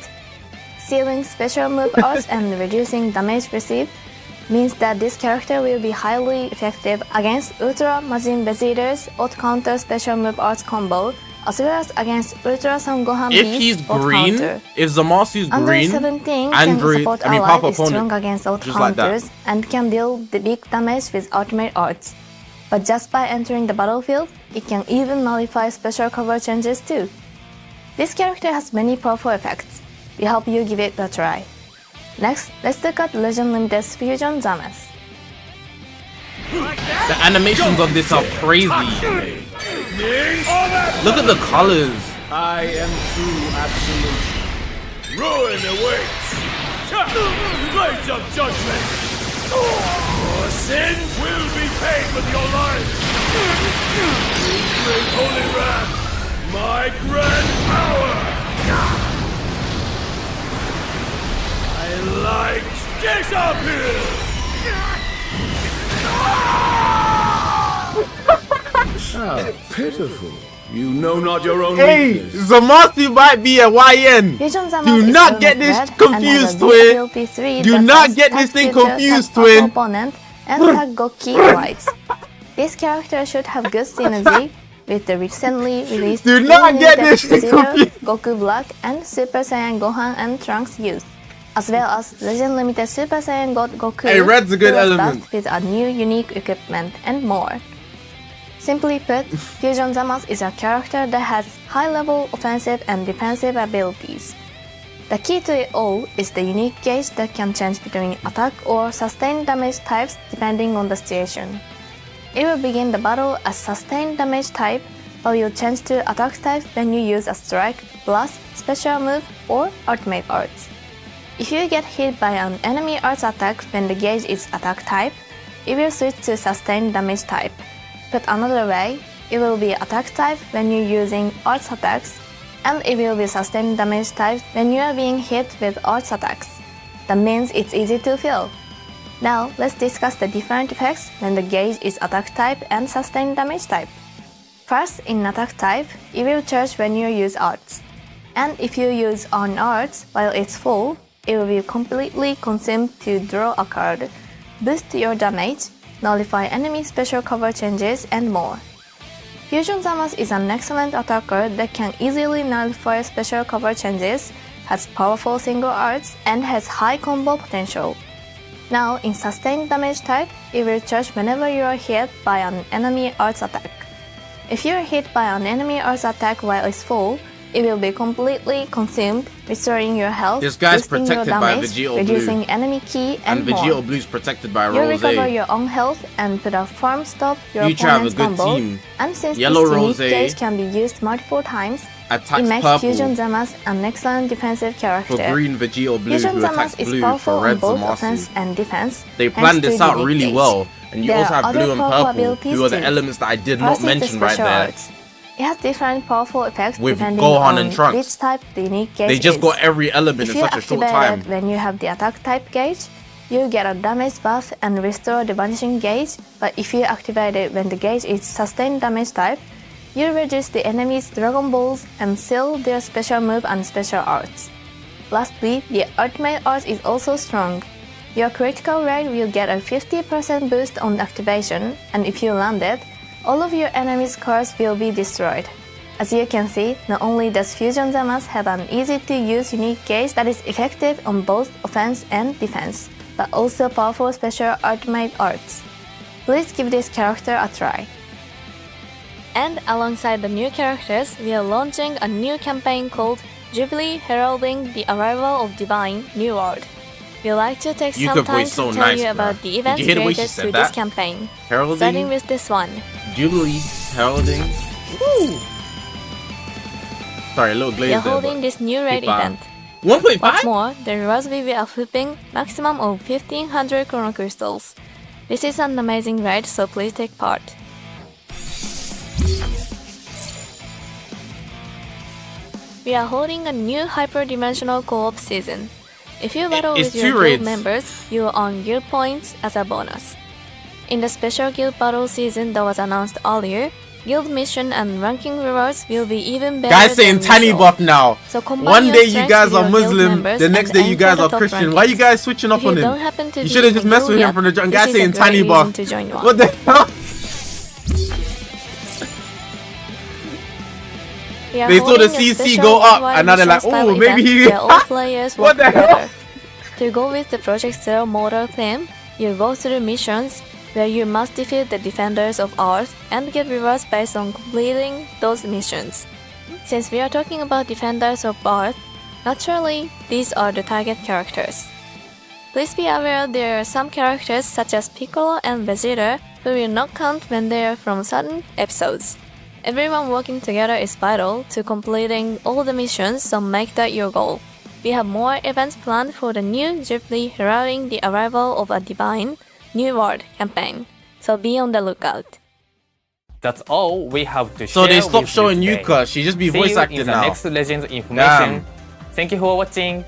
Sealing special move arts and reducing damage received means that this character will be highly effective against Ultra Majin Vegeta's out-counter special move arts combo, as well as against Ultra Son Gohan If Beast he's green, out-counter. if Zamasu's Under green, 17 Android, can support I mean allies powerful is strong opponent, against out just like that. counters and can deal the big damage with ultimate arts. But just by entering the battlefield, it can even nullify special cover changes too. This character has many powerful effects. We hope you give it a try. Next, let's look at Legend Limited's Fusion Zamas. The animations on this are crazy. Look at the colors. I am true absolute. Ruin awaits. Blades of judgment. Your sin will be paid with your life. Great holy wrath, my grand power. I like disappear. Ah, pitiful. You know not your own Hey, weakness. Zamasu might be a YN. Fusion Zamas Do is not shown get in this red confused, and has a twin. DLP3 Do that not has get tag this thing future, confused, tag powerful twin. opponent, and tag Goki whites. This character should have good synergy with the recently released Do not new get Limited this thing Zero, confused. Goku Black, and Super Saiyan Gohan and Trunks Youth, as well as Legend Limited Super Saiyan God Goku, Hey, red's a good who was element. buffed with a new unique equipment, and more. Simply put, Fusion Zamas is a character that has high-level offensive and defensive abilities. The key to it all is the unique gauge that can change between attack or sustained damage types depending on the situation. It will begin the battle as sustained damage type, but will change to attack type when you use a strike, blast, special move, or ultimate arts. If you get hit by an enemy arts attack when the gauge is attack type, it will switch to sustained damage type. Put another way, it will be attack type when you're using arts attacks, and it will be sustained damage type when you are being hit with arts attacks. That means it's easy to feel. Now, let's discuss the different effects when the gauge is attack type and sustained damage type. First, in attack type, it will charge when you use arts. And if you use on arts while it's full, it will be completely consumed to draw a card, boost your damage, nullify enemy special cover changes, and more. Fusion Zamas is an excellent attacker that can easily nullify special cover changes, has powerful single arts, and has high combo potential. Now, in sustained damage type, it will charge whenever you are hit by an enemy arts attack. If you are hit by an enemy arts attack while it's full, It will be completely consumed, restoring your health, This guy's boosting your protected by damage, Vegito reducing Blue. enemy ki, And and Vegito more. Blue's protected by You recover Rose. your own health and put a firm stop your You two have a opponent's good combo. team. And since Yellow this unique Rose gauge can be used multiple times, attacks it makes purple Fusion Zamasu an excellent defensive character. for green Vegito Blue, Fusion who attacks Zamasu is blue powerful for red on both Zamasu. offense and defense. They thanks planned to this out unique really gauge. well, and you There also are have blue other and powerful purple, abilities who are the too. elements that I did not First is the mention right special there. arts. It has different powerful effects With depending Gohan on and Trunks. which type the unique gauge They just is. got every element If in you such a short activate time. it when you have the attack type gauge, you get a damage buff and restore the vanishing gauge, but if you activate it when the gauge is sustained damage type, you reduce the enemy's Dragon Balls and seal their special move and special arts. Lastly, the ultimate art is also strong. Your critical rate will get a 50% boost on activation, and if you land it, all of your enemy's cards will be destroyed. As you can see, not only does Fusion Zamasu have an easy-to-use unique gauge that is effective on both offense and defense, but also powerful special ultimate arts. Please give this character a try. And alongside the new characters, we are launching a new campaign called Jubilee Heralding the Arrival of Divine New World. We'd like to take some Yuka time voiced to so tell nice, you bruh. about the Did events you hear the way she created said through that? this campaign. Heralding? Starting with this one. Jubilee, heralding. Woo! Sorry, a little glaze We are there, holding but this new raid 55. event. 1.5? What's more, the rewards will be a flipping maximum of 1500 chrono crystals. This is an amazing raid, so please take part. We are holding a new hyper-dimensional co-op season. If you battle It's with your 2 guild raids. members, you will earn guild points as a bonus. In the special guild battle season that was announced earlier, guild mission and ranking rewards will be even better. Guys saying than tiny usual. buff now. So combine One your day you strength guys with are your guild Muslim, members the and next day you aim guys for are the top Christian. Why are you rankings. guys switching up If you on don't him? happen to You be should have in just a messed with guild him from the jump. yet, Guys this is a saying great tiny reason buff. to join one. What the hell? We are They saw the holding a CC special go up, worldwide and now they're like, mission style "Ooh, maybe event he." where all players What work the hell? together. To go with the Project Zero model theme, you go through missions where you must defeat the defenders of Earth and get rewards based on completing those missions. Since we are talking about defenders of Earth, naturally, these are the target characters. Please be aware there are some characters such as Piccolo and Vegeta who will not count when they are from certain episodes. Everyone working together is vital to completing all the missions, so make that your goal. We have more events planned for the new Jubilee heralding the arrival of a divine New World campaign, so be on the lookout. That's all we have to So share they stopped with you showing today. Yuka. She just be See voice you in acting the now. next Legends information. Damn. Thank you for watching.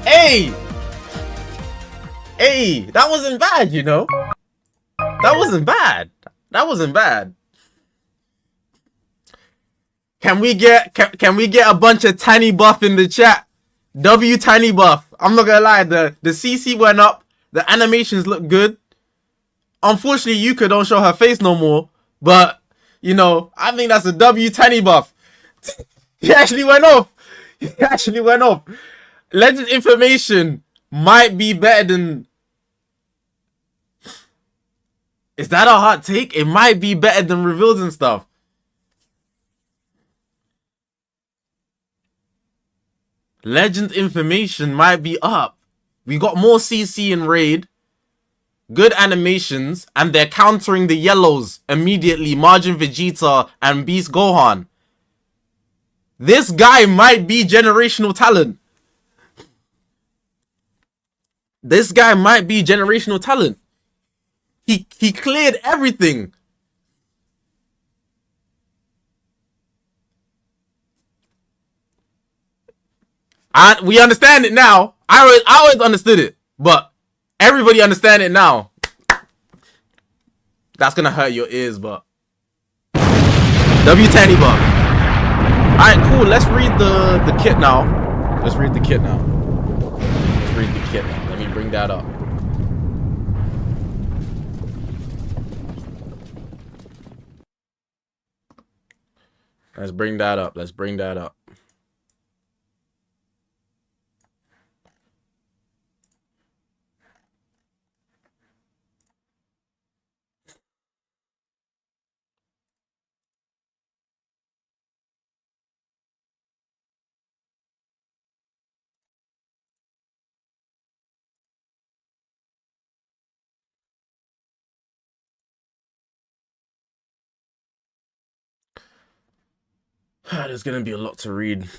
Hey! Hey, that wasn't bad, you know? That wasn't bad. That wasn't bad. Can we get a bunch of tiny buff in the chat? W tiny buff. I'm not gonna lie, the CC went up, the animations look good. Unfortunately, Yuka don't show her face no more, but you know, I think that's a W tiny buff. He actually went off. He actually went off. Legend information might be better than. Is that a hot take? It might be better than reveals and stuff. Legend information might be up. We got more CC in raid. Good animations. And they're countering the yellows immediately. Margin Vegeta and Beast Gohan. This guy might be generational talent. This guy might be generational talent. He cleared everything. We understand it now. I always understood it, but everybody understand it now. That's gonna hurt your ears, but W Tanny buff. Alright, cool. Let's read the kit now. Let's read the kit now. Let's read the kit now. Let me bring that up. Let's bring that up. Let's bring that up. There's gonna be a lot to read.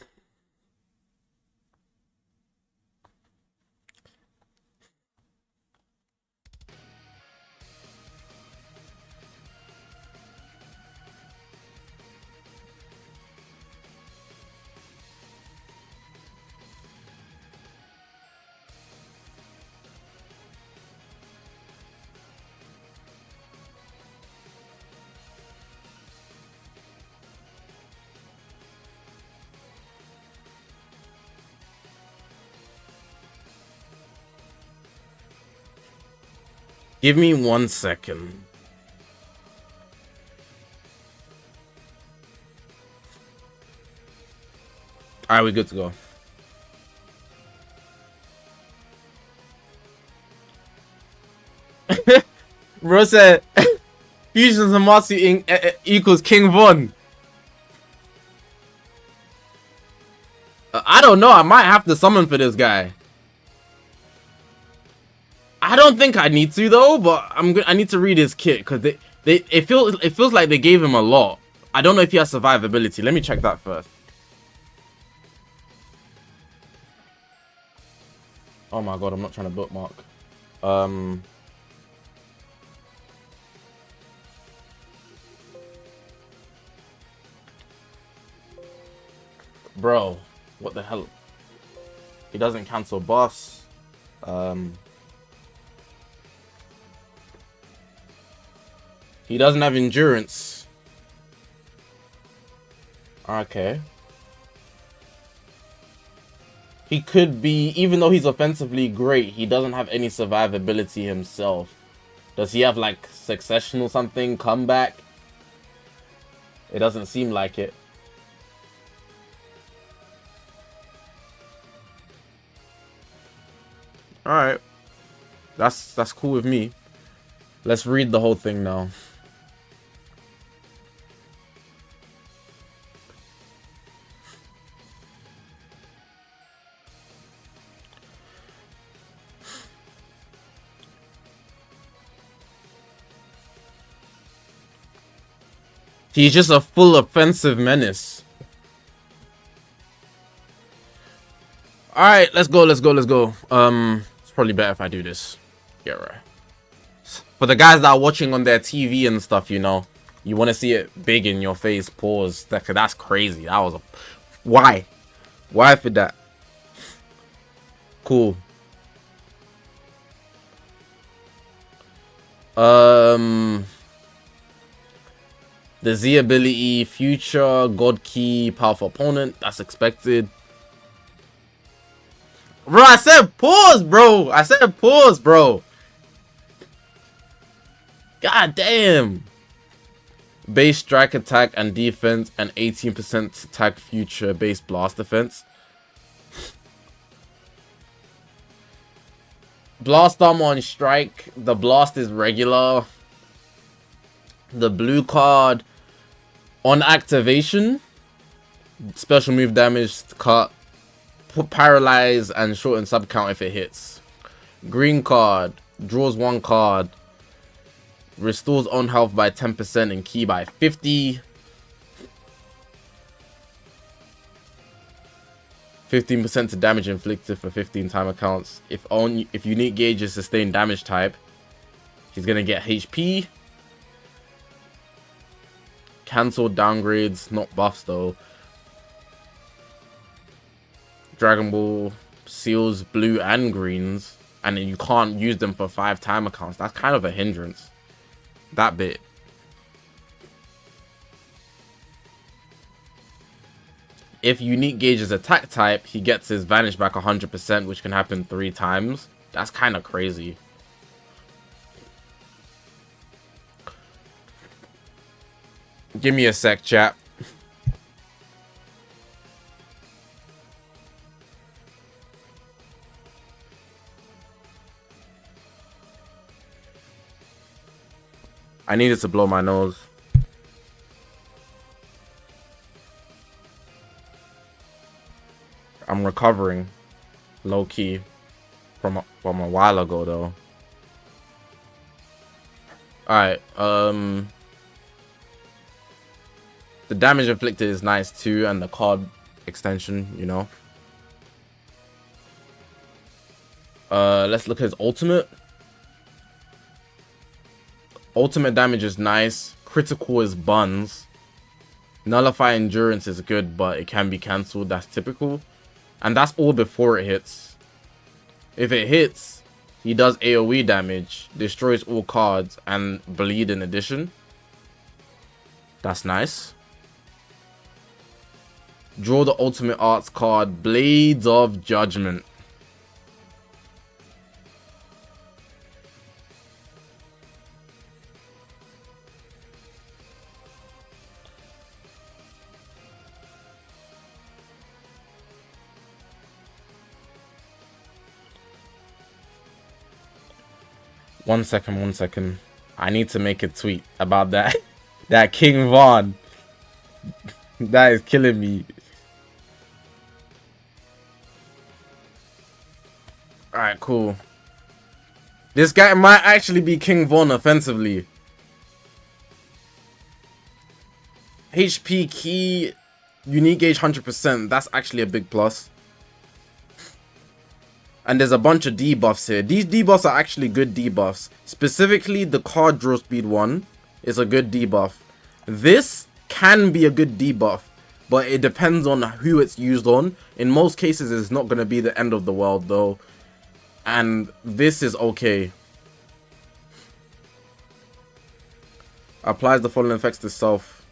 Give me 1 second. Alright, we're good to go. Bro said Fusion Zamasu equals King Von. I don't know. I might have to summon for this guy. I don't think I need to though, but I need to read his kit because it feels like they gave him a lot. I don't know if he has survivability. Let me check that first. Oh my god, I'm not trying to bookmark. Bro, what the hell? He doesn't cancel buffs. He doesn't have endurance. Okay. He could be, even though he's offensively great, he doesn't have any survivability himself. Does he have like succession or something? Comeback? It doesn't seem like it. Alright. That's cool with me. Let's read the whole thing now. He's just a full offensive menace. Alright, let's go. It's probably better if I do this. Yeah, right. For the guys that are watching on their TV and stuff, you know, you want to see it big in your face. Pause. That's crazy. That was a... Why? Why for that? Cool. The Z ability, future, God key, powerful opponent. That's expected. Bro, I said pause, bro. God damn. Base strike attack and defense and 18% attack future base blast defense. Blast armor on strike. The blast is regular. The blue card on activation. Special move damage, cut, paralyze, and shorten sub count if it hits. Green card draws 1 card. Restores on health by 10% and key by 50. 15% to damage inflicted for 15 timer counts. If unique gauge is sustained damage type, he's gonna get HP. Cancel downgrades, not buffs though. Dragon Ball seals blue and greens, and then you can't use them for 5 timer counts. That's kind of a hindrance. That bit. If unique gauge is attack type, he gets his vanish back 100%, which can happen 3 times. That's kind of crazy. Give me a sec, chat. I needed to blow my nose. I'm recovering, low key, from a while ago though. All right, The damage inflicted is nice too, and the card extension, you know. Let's look at his ultimate. Ultimate damage is nice. Critical is buns. Nullify endurance is good, but it can be cancelled. That's typical. And that's all before it hits. If it hits, he does AoE damage, destroys all cards, and bleed in addition. That's nice. Draw the ultimate arts card, Blades of Judgment. One second. I need to make a tweet about that. That King Von. That is killing me. Alright, cool. This guy might actually be King Von offensively. HP key, unique gauge 100%. That's actually a big plus. And there's a bunch of debuffs here. These debuffs are actually good debuffs. Specifically, the card draw speed one is a good debuff. This can be a good debuff, but it depends on who it's used on. In most cases, it's not going to be the end of the world though. And this is okay. Applies the following effects to self.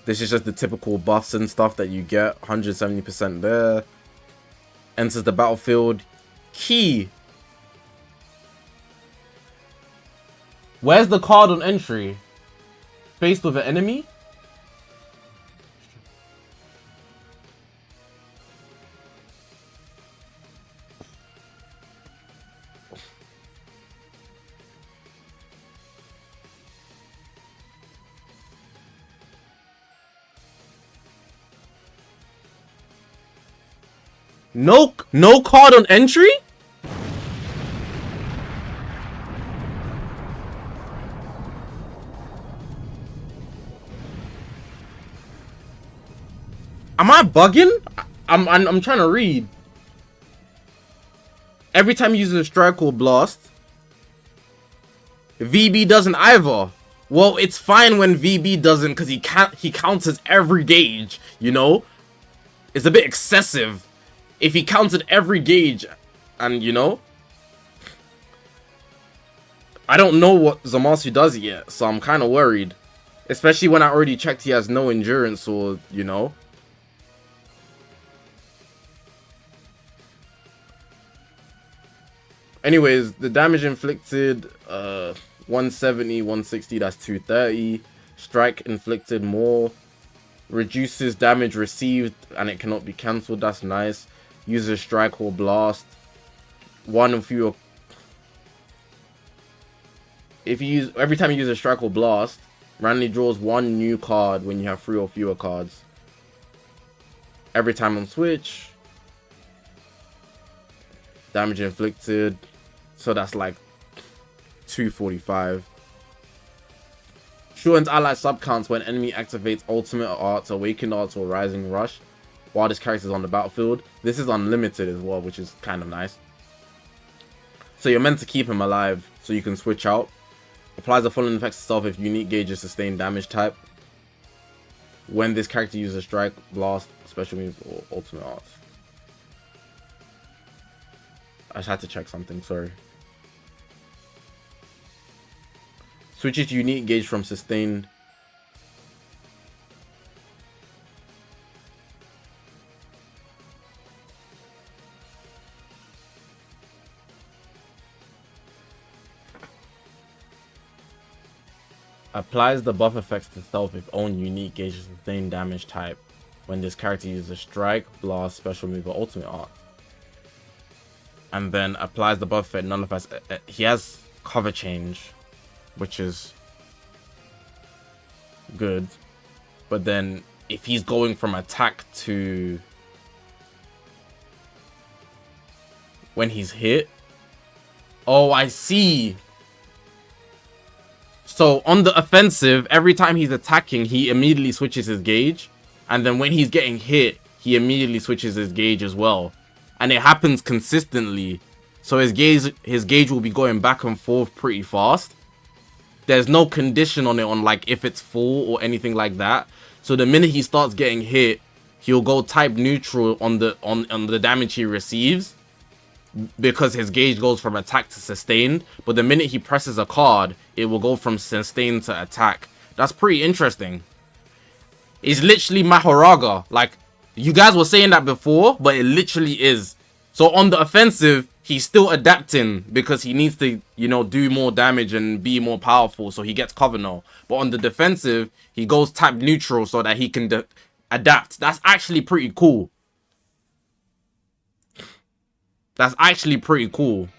This is just the typical buffs and stuff that you get. 170% there. Enters the battlefield. Key. Where's the card on entry? Faced with an enemy? No card on entry? Am I bugging? I'm trying to read. Every time he uses a strike or blast, VB doesn't either. Well, it's fine when VB doesn't because he counters every gauge, you know? It's a bit excessive. If he counted every gauge, and you know, I don't know what Zamasu does yet, so I'm kind of worried. Especially when I already checked he has no endurance or, you know. Anyways, the damage inflicted, 170, 160, that's 230. Strike inflicted more. Reduces damage received and it cannot be cancelled, that's nice. Uses strike or blast. One of fewer. If you use every time you use a strike or blast, randomly draws one new card when you have 3 or fewer cards. Every time on switch. Damage inflicted. So that's like 245. Shortens ally subcounts when enemy activates ultimate arts, awakened arts, or rising rush while this character is on the battlefield. This is unlimited as well, which is kind of nice. So you're meant to keep him alive so you can switch out. Applies the following effects to self if unique gauge is sustained damage type. When this character uses strike, blast, special move, or ultimate arts. I just had to check something, sorry. Switches unique gauge from sustained. Applies the buff effects to self if own unique gauge is sustained damage type when this character uses strike, blast, special move, or ultimate art. And then applies the buff effect nullifies. He has cover change, which is good. But then if he's going from attack to when he's hit. Oh, I see. So on the offensive, every time he's attacking, he immediately switches his gauge. And then when he's getting hit, he immediately switches his gauge as well. And it happens consistently. So his gauge will be going back and forth pretty fast. There's no condition on it on like if it's full or anything like that. So the minute he starts getting hit, he'll go type neutral on the damage he receives, because his gauge goes from attack to sustained. But the minute he presses a card, it will go from sustained to attack. That's pretty interesting. It's literally Mahoraga. Like, you guys were saying that before, but it literally is. So on the offensive, he's still adapting because he needs to, you know, do more damage and be more powerful, so he gets cover now. But on the defensive, he goes type neutral so that he can adapt. That's actually pretty cool. That's actually pretty cool.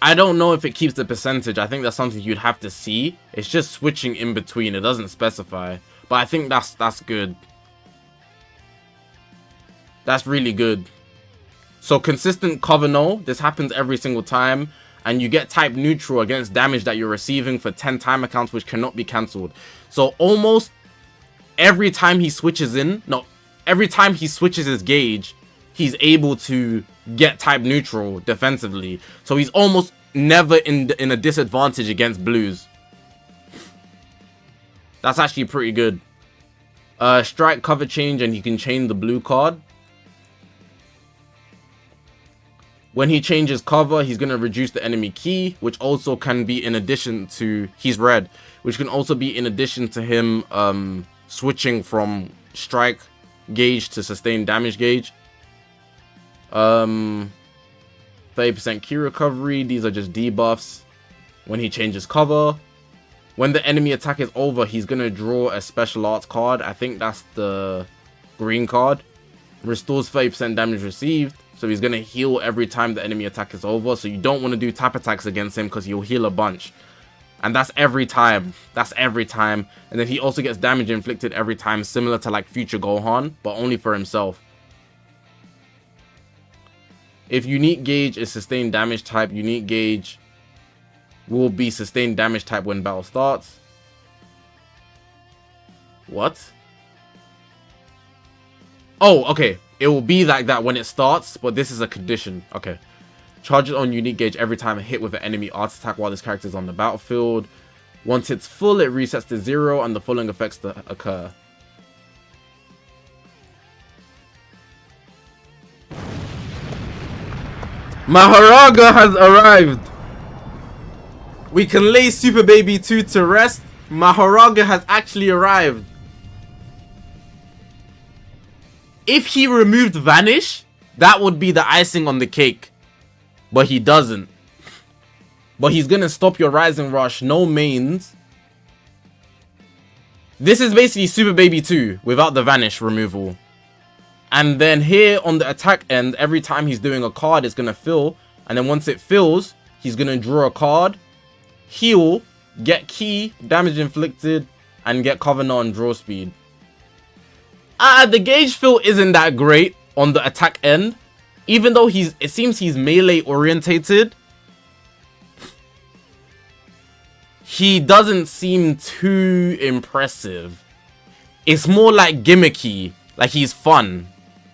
I don't know if it keeps the percentage. I think that's something you'd have to see. It's just switching in between. It doesn't specify. But I think that's good. That's really good. So consistent cover no. This happens every single time. And you get type neutral against damage that you're receiving for 10 timer counts, which cannot be cancelled. So almost every time he switches every time he switches his gauge, he's able to get type neutral defensively. So he's almost never in a disadvantage against blues. That's actually pretty good. Strike cover change, and he can change the blue card. When he changes cover, he's going to reduce the enemy key, which also can be in addition to... He's red, which can also be in addition to him switching from strike gauge to sustained damage gauge. 30% key recovery. These are just debuffs. When he changes cover. When the enemy attack is over, he's going to draw a special arts card. I think that's the green card. Restores 30% damage received. So he's going to heal every time the enemy attack is over. So you don't want to do tap attacks against him because he'll heal a bunch. And that's every time. That's every time. And then he also gets damage inflicted every time, similar to like Future Gohan, but only for himself. If unique gauge is sustained damage type, unique gauge will be sustained damage type when battle starts. What? Oh, okay. It will be like that when it starts, but this is a condition. Okay. Charges on unique gauge every time hit with an enemy art attack while this character is on the battlefield. Once it's full, it resets to 0 and the following effects occur. Mahoraga has arrived. We can lay Super Baby 2 to rest. Mahoraga has actually arrived. If he removed Vanish, that would be the icing on the cake. But he doesn't. But he's gonna stop your Rising Rush, no mains. This is basically Super Baby 2 without the Vanish removal. And then here on the attack end, every time he's doing a card, it's gonna fill. And then once it fills, he's gonna draw a card, heal, get key, damage inflicted, and get Covenant on draw speed. The gauge fill isn't that great on the attack end. Even though it seems he's melee orientated, he doesn't seem too impressive. It's more like gimmicky, like he's fun.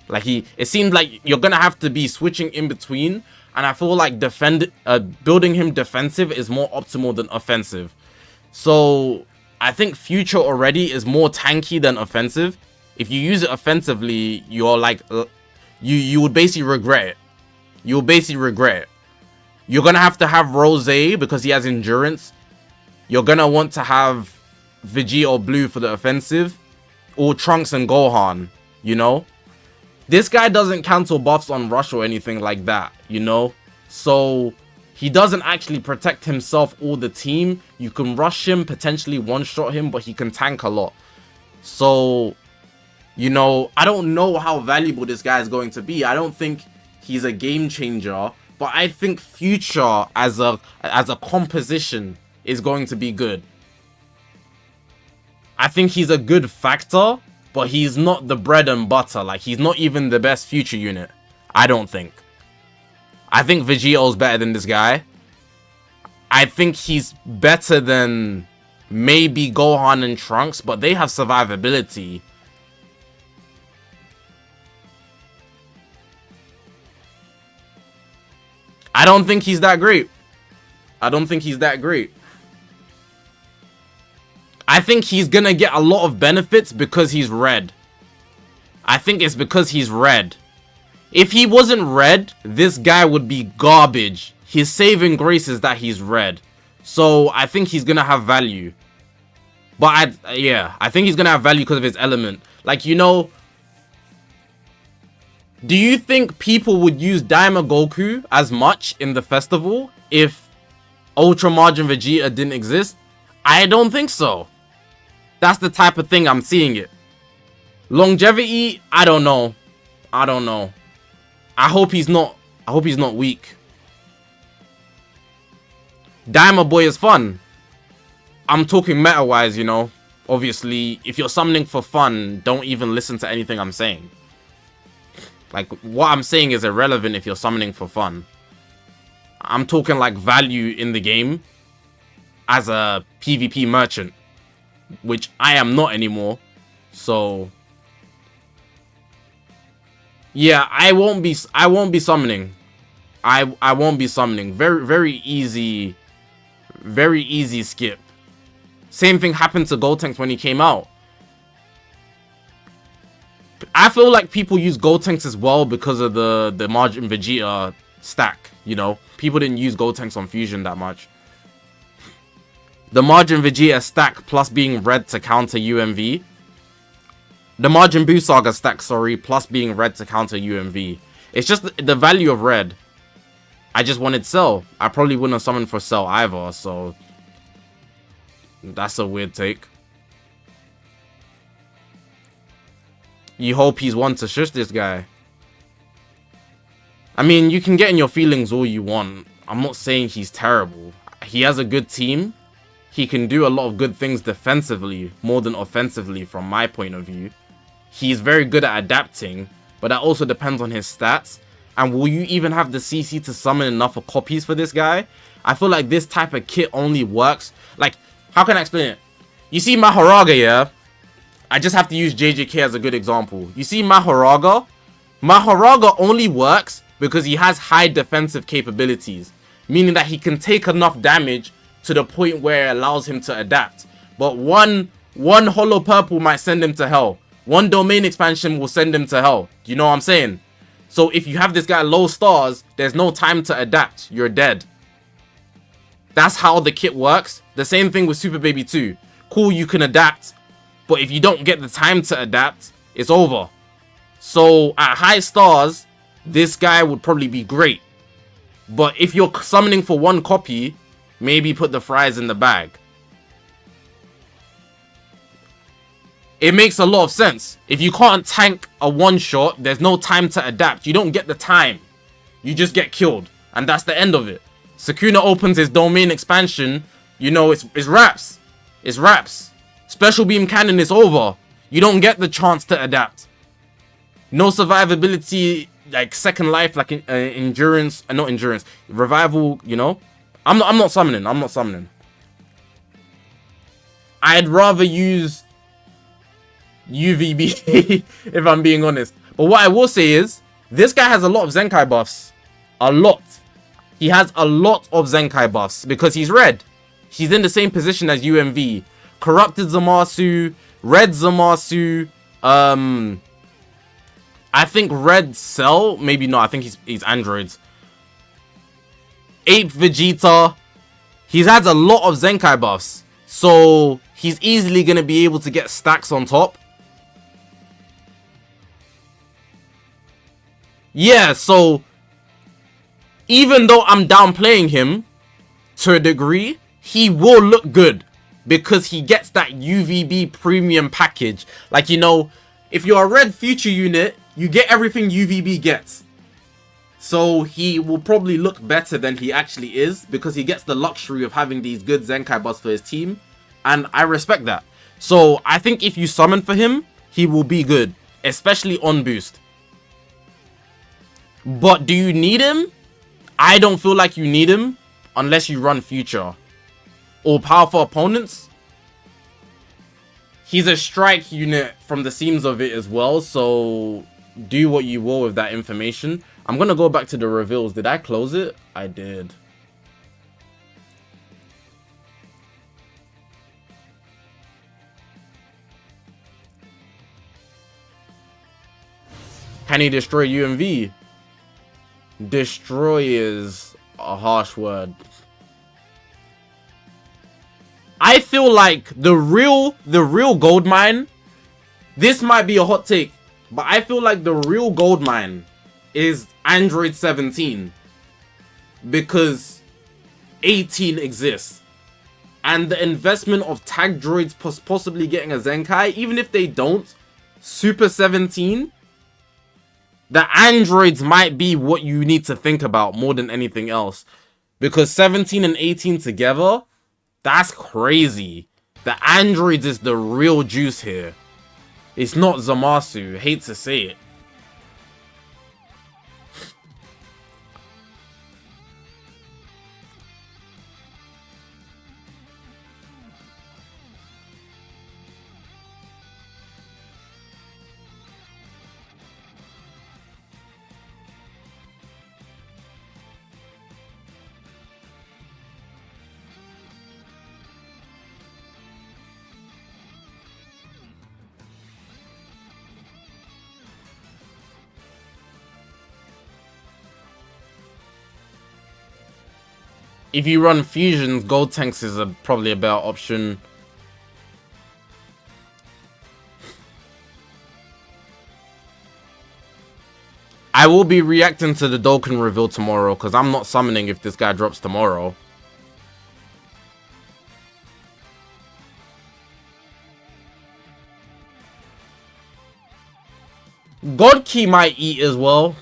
Like it seems like you're gonna have to be switching in between, and I feel like building him defensive is more optimal than offensive. So I think Future already is more tanky than offensive. If you use it offensively, you're like, you would basically regret it. You'll basically regret it. You're gonna have to have Rose because he has endurance. You're gonna want to have Vegeta or Blue for the offensive, or Trunks and Gohan, you know? This guy doesn't cancel buffs on Rush or anything like that, you know? So he doesn't actually protect himself or the team. You can rush him, potentially one-shot him, but he can tank a lot. So, you know, I don't know how valuable this guy is going to be. I don't think he's a game changer, but I think Future as a composition is going to be good. I think he's a good factor, but he's not the bread and butter. Like, he's not even the best future unit. I don't think. I think Vegito's better than this guy. I think he's better than maybe Gohan and Trunks, but they have survivability. I don't think he's that great. I don't think he's that great. I think he's gonna get a lot of benefits because he's red. I think it's because he's red. If he wasn't red, this guy would be garbage. His saving grace is that he's red. So I think he's gonna have value. But I think he's gonna have value because of his element. Like, you know, do you think people would use Daima Goku as much in the festival if Ultra Margin Vegeta didn't exist? I don't think so. That's the type of thing I'm seeing it. Longevity, I don't know. I don't know. I hope he's not weak. Daima Boy is fun. I'm talking meta-wise, you know. Obviously, if you're summoning for fun, don't even listen to anything I'm saying. Like, what I'm saying is irrelevant if you're summoning for fun. I'm talking like value in the game as a PvP merchant, which I am not anymore. So yeah, I won't be summoning. I won't be summoning. Very easy skip. Same thing happened to Gotenks when he came out. I feel like people use Gotenks as well because of the Margin Vegeta stack, you know. People didn't use Gotenks on Fusion that much. The Margin Vegeta stack plus being red to counter UMV. The Margin Buu Saga stack, sorry, plus being red to counter UMV. It's just the value of red. I just wanted Cell. I probably wouldn't have summoned for Cell either, so that's a weird take. You hope he's one to shush this guy. I mean, you can get in your feelings all you want. I'm not saying he's terrible. He has a good team. He can do a lot of good things defensively more than offensively from my point of view. He's very good at adapting, but that also depends on his stats. And will you even have the CC to summon enough of copies for this guy? I feel like this type of kit only works. Like, how can I explain it? You see Mahoraga, yeah? I just have to use JJK as a good example. You see Mahoraga? Mahoraga only works because he has high defensive capabilities, meaning that he can take enough damage to the point where it allows him to adapt. But one Holo Purple might send him to hell. One domain expansion will send him to hell. Do you know what I'm saying? So if you have this guy low stars, there's no time to adapt. You're dead. That's how the kit works. The same thing with Super Baby 2. Cool, you can adapt, but if you don't get the time to adapt, it's over. So at high stars, this guy would probably be great. But if you're summoning for one copy, maybe put the fries in the bag. It makes a lot of sense. If you can't tank a one-shot, there's no time to adapt. You don't get the time. You just get killed. And that's the end of it. Sukuna opens his domain expansion. You know, it's raps. It's raps. Special beam cannon is over. You don't get the chance to adapt. No survivability, like second life, like endurance, not endurance, revival, you know. I'm not summoning. I'm not summoning. I'd rather use UVB if I'm being honest. But what I will say is, this guy has a lot of Zenkai buffs. A lot. He has a lot of Zenkai buffs because he's red. He's in the same position as UMV. Corrupted Zamasu, Red Zamasu, I think Red Cell, maybe not, I think he's androids. Ape Vegeta. He has a lot of Zenkai buffs. So he's easily going to be able to get stacks on top. Yeah, so even though I'm downplaying him to a degree, he will look good because he gets that UVB premium package. Like, you know, if you're a red future unit, you get everything UVB gets. So he will probably look better than he actually is because he gets the luxury of having these good Zenkai buffs for his team. And I respect that. So I think if you summon for him, he will be good, especially on boost. But do you need him? I don't feel like you need him unless you run future or powerful opponents. He's a strike unit from the seams of it as well, so do what you will with that information. I'm gonna go back to the reveals. Did I close it? I did. Can he destroy UMV? Destroy is a harsh word. I feel like the real gold mine, this might be a hot take, but I feel like the real gold mine is Android 17 because 18 exists. And the investment of tag droids possibly getting a Zenkai, even if they don't, Super 17, the androids might be what you need to think about more than anything else. Because 17 and 18 together, that's crazy. The androids is the real juice here. It's not Zamasu. Hate to say it. If you run fusions, gold tanks is probably a better option. I will be reacting to the Dokkan reveal tomorrow because I'm not summoning if this guy drops tomorrow. God Key might eat as well.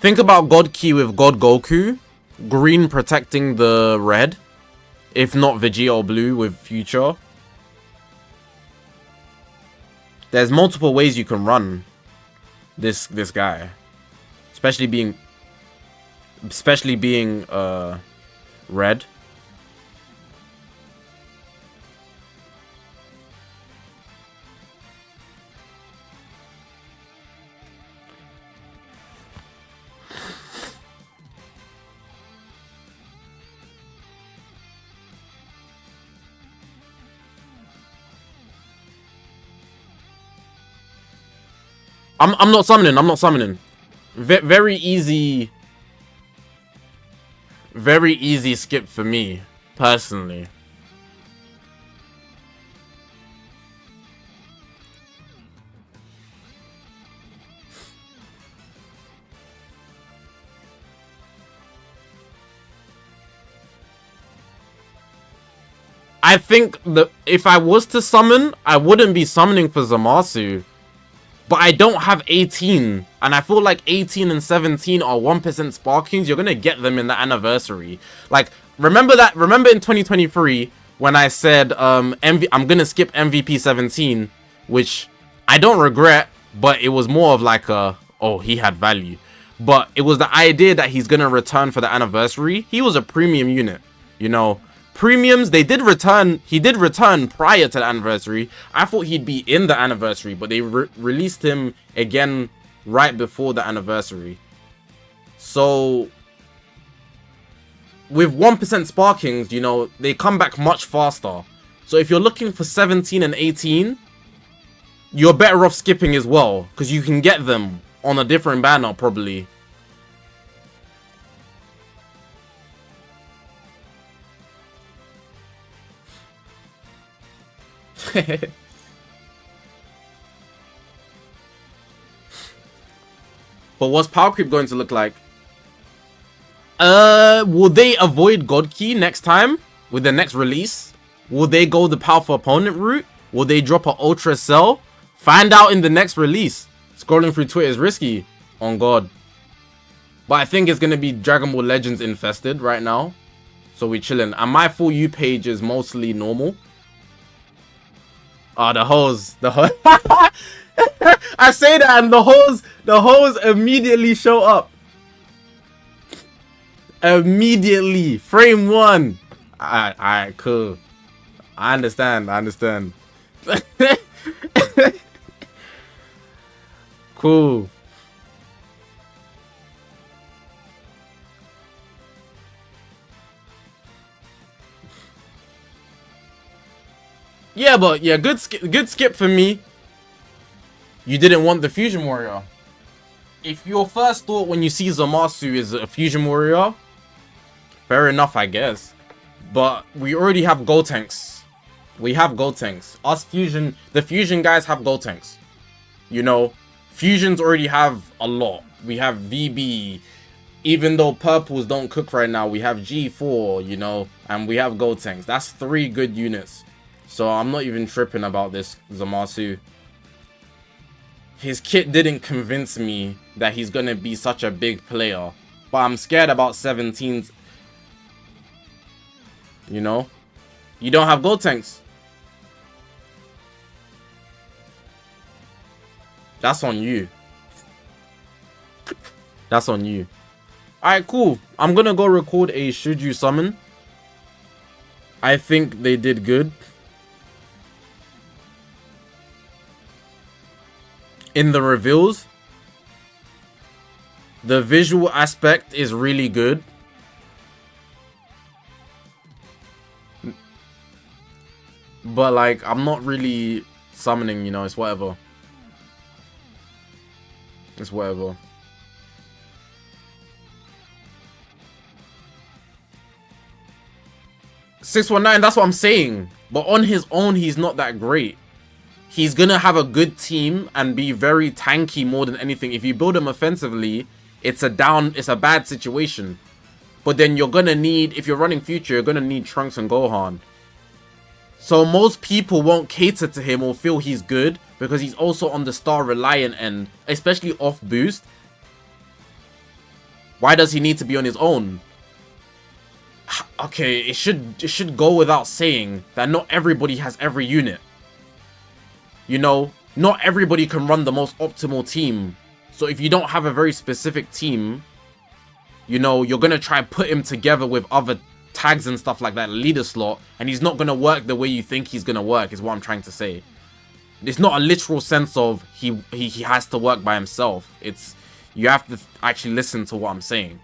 Think about God Key with God Goku. Green protecting the red. If not Vegeta or blue with future. There's multiple ways you can run this guy. Especially being red. I'm not summoning. I'm not summoning. Very easy skip for me, personally. I think that if I was to summon, I wouldn't be summoning for Zamasu. But I don't have 18, and I feel like 18 and 17 are 1% Sparkings. You're gonna get them in the anniversary. Like, remember in 2023 when I said I'm gonna skip MVP 17, which I don't regret, but it was more of like oh, he had value. But it was the idea that he's gonna return for the anniversary. He was a premium unit, you know. Premiums, he did return prior to the anniversary. I thought he'd be in the anniversary, but they released him again right before the anniversary. So with 1% Sparkings, you know, they come back much faster. So if you're looking for 17 and 18, you're better off skipping as well, because you can get them on a different banner probably. But what's Power Creep going to look like? Will they avoid God Key next time with the next release? Will they go the powerful opponent route? Will they drop an Ultra Cell? Find out in the next release. Scrolling through Twitter is risky. On God. But I think it's going to be Dragon Ball Legends infested right now. So we chilling. And my For You page is mostly normal. Ah, the hoes. The hoes. I say that and the hoes immediately show up. Immediately. Frame 1. Alright, cool. I understand. Cool. Yeah, but yeah, good skip for me. You didn't want the Fusion Warrior. If your first thought when you see Zamasu is a Fusion Warrior, fair enough, I guess. But we already have Gotenks. We have Gotenks. The Fusion guys have Gotenks. You know, Fusions already have a lot. We have VB. Even though purples don't cook right now, we have G4, you know, and we have Gotenks. That's 3 good units. So I'm not even tripping about this Zamasu. His kit didn't convince me that he's going to be such a big player. But I'm scared about 17's. You know? You don't have Gotenks. That's on you. That's on you. Alright, cool. I'm going to go record a Should You Summon. I think they did good. In the reveals, the visual aspect is really good. But like, I'm not really summoning, you know, it's whatever. It's whatever. $619, that's what I'm saying. But on his own, he's not that great. He's gonna have a good team and be very tanky more than anything. If you build him offensively, it's a bad situation. But then you're gonna need, if you're running future, you're gonna need Trunks and Gohan. So most people won't cater to him or feel he's good because he's also on the star reliant end, especially off boost. Why does he need to be on his own? Okay, it should go without saying that not everybody has every unit. You know, not everybody can run the most optimal team. So if you don't have a very specific team, you know, you're going to try and put him together with other tags and stuff like that, leader slot, and he's not going to work the way you think he's going to work, is what I'm trying to say. It's not a literal sense of he has to work by himself. It's, you have to actually listen to what I'm saying.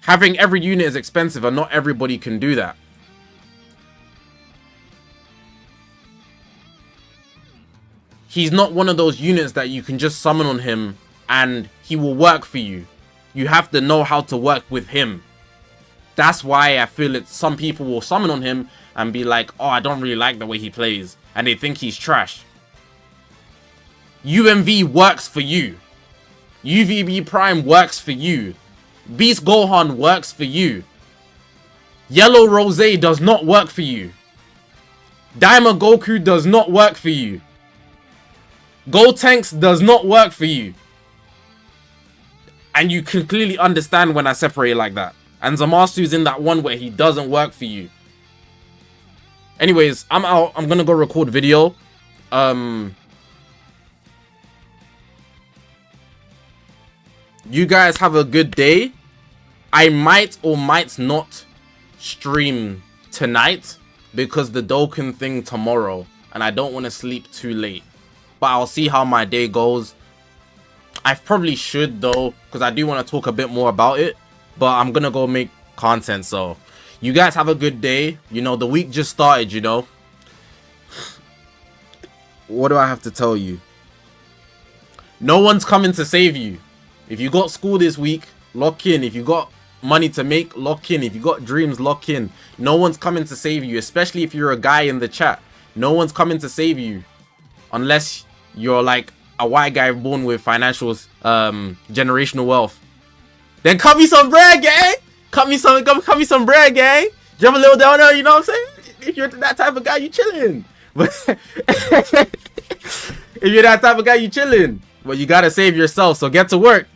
Having every unit is expensive and not everybody can do that. He's not one of those units that you can just summon on him and he will work for you. You have to know how to work with him. That's why I feel it. Some people will summon on him and be like, oh, I don't really like the way he plays. And they think he's trash. UMV works for you. UVB Prime works for you. Beast Gohan works for you. Yellow Rose does not work for you. Daima Goku does not work for you. Gotenks does not work for you. And you can clearly understand when I separate it like that. And Zamasu's in that one where he doesn't work for you. Anyways, I'm out. I'm gonna go record video. You guys have a good day. I might or might not stream tonight because the Dokkan thing tomorrow. And I don't want to sleep too late. But I'll see how my day goes. I probably should though, because I do want to talk a bit more about it. But I'm going to go make content. So you guys have a good day. You know, the week just started, you know. What do I have to tell you? No one's coming to save you. If you got school this week, lock in. If you got money to make, lock in. If you got dreams, lock in. No one's coming to save you, especially if you're a guy in the chat. No one's coming to save you unless you're like a white guy born with financial generational wealth. Then cut me some bread, gang. Cut me some bread, gang. Jump a little down there, you know what I'm saying? If you're that type of guy, you chilling. But if you're that type of guy, you chilling. But you gotta save yourself. So get to work.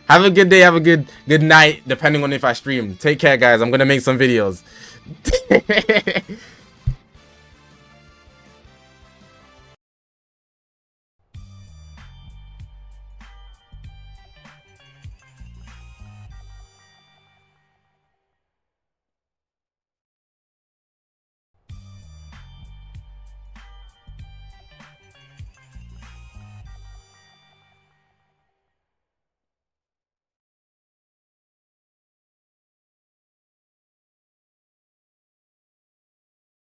Have a good day. Have a good night, depending on if I stream. Take care, guys. I'm gonna make some videos.